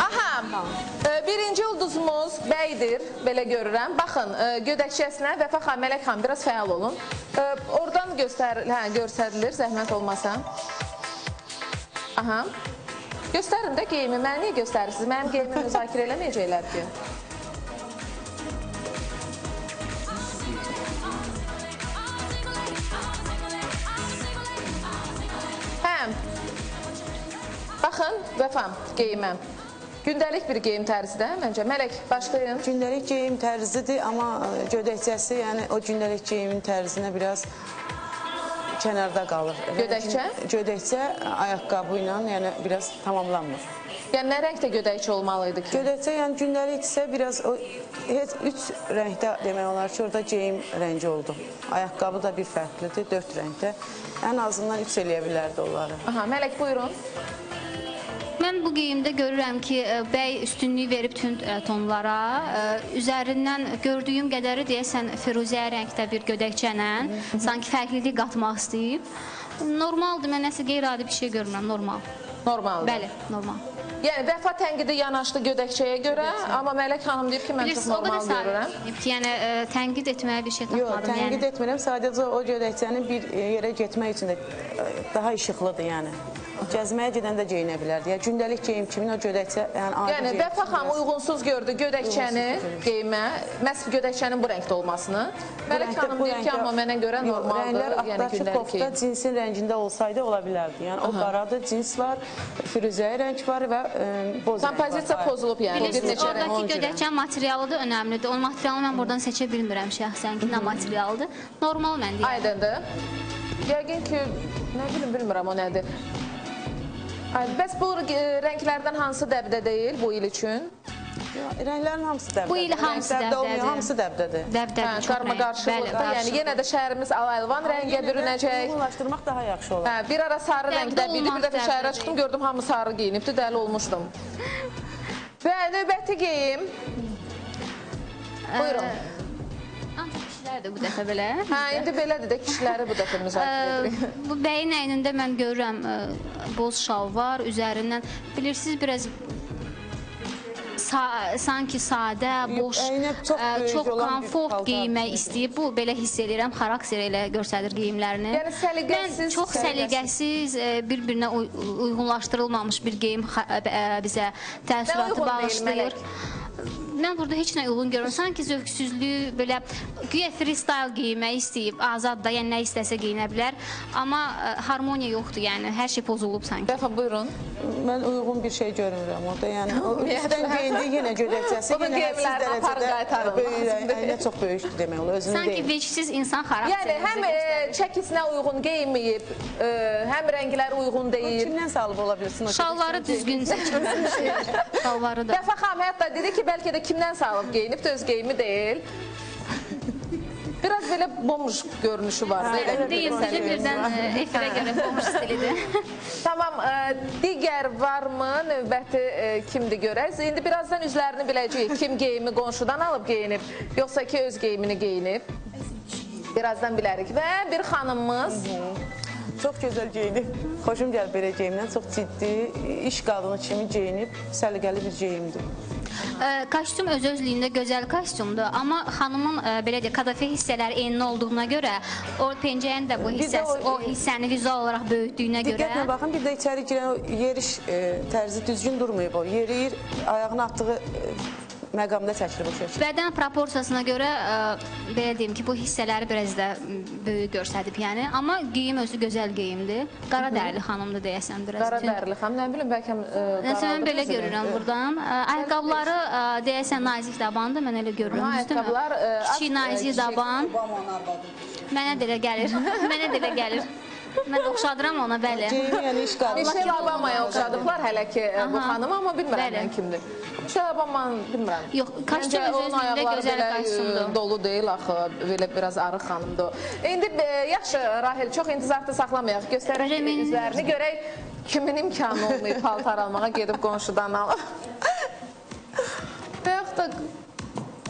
Speaker 2: Aha, birinci ulduzumuz bəydir, belə görürəm. Baxın, gödəkçəsinə Vəfa xanım, Mələk xanım, biraz fəal olun. Oradan göstərilir, zəhmət olmasa. Aha. Göstərin də geyimi, mənə niyə göstərirsiniz? Mənim geyimi müzakirə eləməyəcəklər ki. Baxın, Vəfam, geyiməm. Gündəlik bir geyim tərzidir, məncə. Mələk, başlayın.
Speaker 9: Gündəlik geyim tərzidir, amma gödəkçəsi, yəni o gündəlik geyimin tərzinə biraz kənarda qalır.
Speaker 2: Gödəkçə?
Speaker 9: Gödəkçə ayaqqabı ilə, yəni biraz tamamlanmır.
Speaker 2: Yəni nə rəngdə gödəkçə olmalıydı ki?
Speaker 9: Gödəkçə, yəni gündəliksə biraz o heç 3 rəngdə demək olar ki, orada geyim rəngi oldu. Ayaqqabı da bir fərqlidir, 4 rəngdə. Ən azından 3 eləyə bilərdi onları.
Speaker 2: Aha, Mələk, buyurun.
Speaker 8: Mən bu geyimdə görürəm ki, bəy üstünlüyü verib tünd tonlara, üzərindən gördüyüm qədəri deyəsən firuzə rəngdə bir gödəkçənə, sanki fərqlilik qatmaq istəyib. Normaldır, mən nəsə qeyri-adi bir şey görmürəm, normal.
Speaker 2: Normaldır.
Speaker 8: Bəli, normal.
Speaker 2: Yəni Vəfa tənqidi yanaşdı gödəkçəyə görə, amma Mələk xanım deyir ki, mən çox normal görürəm.
Speaker 8: Yəni tənqid etməyə bir şey
Speaker 9: Yox,
Speaker 8: tapmadım.
Speaker 9: tənqid etmirəm, sadəcə o gödəkçənin bir yerə getmək üçün də daha işıqlıdır, yəni. Gəzməyə gedəndə geyinə bilərdi. Yəni gündəlik geyim kimi o gödəkçə, yəni adi
Speaker 2: Yəni Vəfa xanım uyğunsuz gördü gödəkçəni geyimə, məhz gödəkçənin bu rəngdə olmasını. Mələk xanım deyir ki, amma mənə görə normaldır,
Speaker 9: rənglər
Speaker 2: yəni
Speaker 9: atdaşı
Speaker 2: gündəlik
Speaker 9: kofta
Speaker 2: geyim.
Speaker 9: cinsin rəngində olsaydı ola bilərdi. Yəni o qaradır, cins var, firuzəyi rəng var və boz rəng var.
Speaker 2: Kompozisiya pozulub yəni.
Speaker 8: Bilirsiniz, oradakı gödəkçə materialı da önəmlidir. O materialı mən buradan seçə bilmirəm şəxsən ki, nə materialdır. Normal mən deyirəm.
Speaker 2: Aydındır. Yəqin ki, nə bilim, bilmirəm o nədir. Bəs bu rənglərdən hansı dəbdə deyil bu il üçün?
Speaker 9: Rənglərin hamısı dəbdədir.
Speaker 8: Bu il hamısı dəbdədir.
Speaker 9: Hamısı dəbdədir.
Speaker 8: Dəbdədir, çox rəng.
Speaker 2: Qarma-qarşılıqda, yəni yenə də şəhərimiz al-əlvan rəngə bürünəcək.
Speaker 9: Uyğunlaşdırmaq daha yaxşı olur.
Speaker 2: Bir ara sarı rəngdə idi, bir dəfə şəhərə çıxdım, gördüm hamı sarı geyinibdi, dəli olmuşdum. Və növbəti geyim. Buyurun.
Speaker 8: Ancaq kişilərdir bu dəfə belə.
Speaker 2: Hə, indi belədir də kişiləri bu dəfə müzakirə edirik.
Speaker 8: Bu bəyin əynində mən görürəm boz şal var, üzərindən bilirsiniz biraz sanki sadə, boş, çox komfort geyinmək istəyib. Bu belə hiss edirəm, xarakter elə göstərir geyimlərini.
Speaker 2: Yəni səliqəsiz.
Speaker 8: Mən çox səliqəsiz, bir-birinə uyğunlaşdırılmamış bir geyim bizə təəssüratı bağışlayır. Mən burada heç nə uyğun görürəm. Sanki zövqsüzlüyü belə güya freestyle geyinmək istəyib, azad da, yəni nə istəsə geyinə bilər. Amma harmoniya yoxdur, yəni hər şey pozulub sanki.
Speaker 2: Dəfə buyurun.
Speaker 9: Mən uyğun bir şey görmürəm orada. Yəni o üstdən geyindi yenə gödəkçəsi, yenə hədsiz dərəcədə əynə çox böyükdür demək olur. Özünü deyil.
Speaker 8: Sanki vecsiz insan xarakteri.
Speaker 2: Yəni həm çəkisinə uyğun geyinməyib, həm rəngləri uyğun deyil.
Speaker 9: Kimdən salıb ola bilirsin?
Speaker 8: Şalvarı düzgün seçilmiş. Şalvarı da.
Speaker 2: Dəfə xanım hətta dedi ki, bəlkə də kimdən salıb geyinib, öz geyimi deyil. Biraz belə bomj görünüşü var.
Speaker 8: Deyil, sizin birdən efirə görə bomj stilidir.
Speaker 2: Tamam, digər varmı? Növbəti kimdir görək? İndi birazdan üzlərini biləcəyik. Kim geyimi qonşudan alıb geyinib, yoxsa ki öz geyimini geyinib? Birazdan bilərik. Və bir xanımımız...
Speaker 9: Çox gözəl geyinib. Xoşum gəlir belə geyimdən. Çox ciddi, iş qadını kimi geyinib, səliqəli bir geyimdir.
Speaker 8: Kostyum öz-özlüyündə gözəl kostyumdur, amma xanımın belə deyək, kadafe hissələri eyni olduğuna görə, o pencəyin də bu hissəsi, o hissəni vizual olaraq böyütdüyünə görə.
Speaker 9: Diqqətlə baxın, bir də içəri girən o yeriş tərzi düzgün durmayıb o. Yeriyir, ayağını atdığı məqamda çəkilir bu şəkil.
Speaker 8: Bədən proporsiyasına görə belə deyim ki, bu hissələri biraz da böyük göstərib, yəni. Amma geyim özü gözəl geyimdir. Qara dərili xanımdır deyəsən biraz.
Speaker 2: Qara dərili xanım, nə bilim, bəlkə qaraldı.
Speaker 8: Mən belə görürəm buradan. Ayaqqabıları deyəsən nazik dabandır, mən elə görürəm.
Speaker 2: Ayaqqabılar
Speaker 8: kiçik nazik daban. Mənə də elə gəlir. Mənə də elə gəlir. Mən oxşadıram ona, bəli.
Speaker 9: Yəni iş qadını.
Speaker 2: Michelle Obama'ya oxşadıblar hələ ki bu xanım, amma bilmirəm mən kimdir. Michelle Obama bilmirəm.
Speaker 8: Yox, kostyum öz-özlüyündə gözəl kostyumdur.
Speaker 2: Dolu deyil axı, belə biraz arıq xanımdır. İndi yaxşı Rahil, çox intizarda saxlamayaq. Göstərək üzlərini görək kimin imkanı olmayıb paltar almağa gedib qonşudan alıb. Və yaxud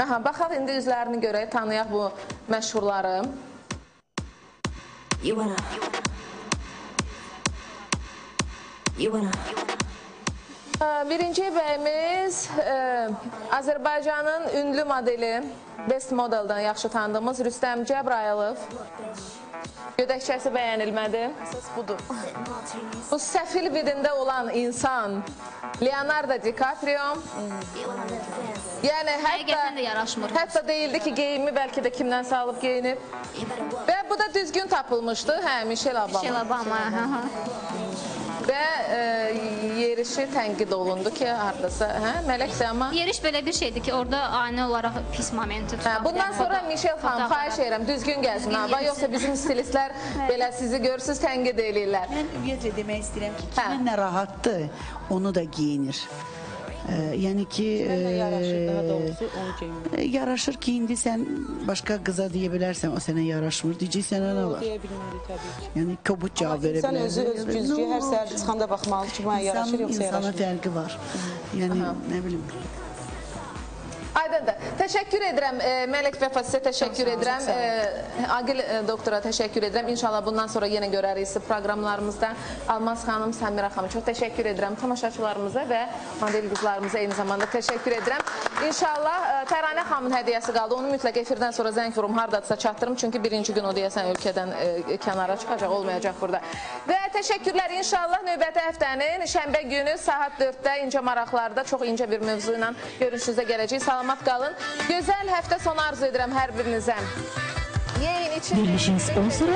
Speaker 2: da baxaq indi üzlərini görək, tanıyaq bu məşhurları. Birinci bəyimiz Azərbaycanın ünlü modeli, Best Model'dan yaxşı tanıdığımız Rüstəm Cəbrayılov. Gödəkçəsi bəyənilmədi.
Speaker 9: Əsas budur.
Speaker 2: Bu səfil vidində olan insan Leonardo DiCaprio. Yəni
Speaker 8: həqiqətən də yaraşmır.
Speaker 2: Hətta deyildi ki, geyimi bəlkə də kimdən salıb geyinib. Və bu da düzgün tapılmışdı. Hə, Michelle Obama.
Speaker 8: Michelle Obama.
Speaker 2: Və yerişi tənqid olundu ki, hardasa, Mələksə, amma...
Speaker 8: Yeriş belə bir şeydir ki, orada ani olaraq pis momenti tutaq.
Speaker 2: Bundan sonra Michelle xanım, xahiş edirəm, düzgün gəlsin. Yoxsa bizim stilistlər belə sizi görürsünüz, tənqid eləyirlər.
Speaker 6: Mən ümumiyyətlə demək istəyirəm ki, kimə nə rahatdır, onu da geyinir. Yəni ki,
Speaker 9: Yaraşır, daha doğrusu onu geyinmək.
Speaker 6: yaraşır ki, indi sən başqa qıza deyə bilərsən, o sənə yaraşmır, deyəcək sənə nə var?
Speaker 9: Deyə bilmərik təbii ki.
Speaker 6: Yəni kobud cavab verə
Speaker 9: İnsan
Speaker 6: bilər.
Speaker 9: özü öz güzgüyə hər səhər çıxanda baxmalı ki, mənə yaraşır yoxsa
Speaker 6: İnsana
Speaker 9: yaraşmır.
Speaker 6: fərqi var. Yəni nə bilim.
Speaker 2: Aydındır. Təşəkkür edirəm. Mələk Vəfa sizə təşəkkür edirəm. Aqil doktora təşəkkür edirəm. İnşallah bundan sonra yenə görərik sizi proqramlarımızda. Almaz xanım, Səmirə xanım çox təşəkkür edirəm. Tamaşaçılarımıza və model qızlarımıza eyni zamanda təşəkkür edirəm. İnşallah Təranə xanımın hədiyyəsi qaldı. Onu mütləq efirdən sonra zəng vurum, hardadırsa çatdırım. Çünki birinci gün o deyəsən ölkədən kənara çıxacaq, olmayacaq burada. Və təşəkkürlər inşallah növbəti həftənin şənbə günü saat 4-də incə maraqlarda çox incə bir mövzu ilə görüşünüzə gələcək. Salamat qalın. Gözəl həftə sonu arzu edirəm hər birinizə. Yeyin için.
Speaker 11: Verilişin sponsoru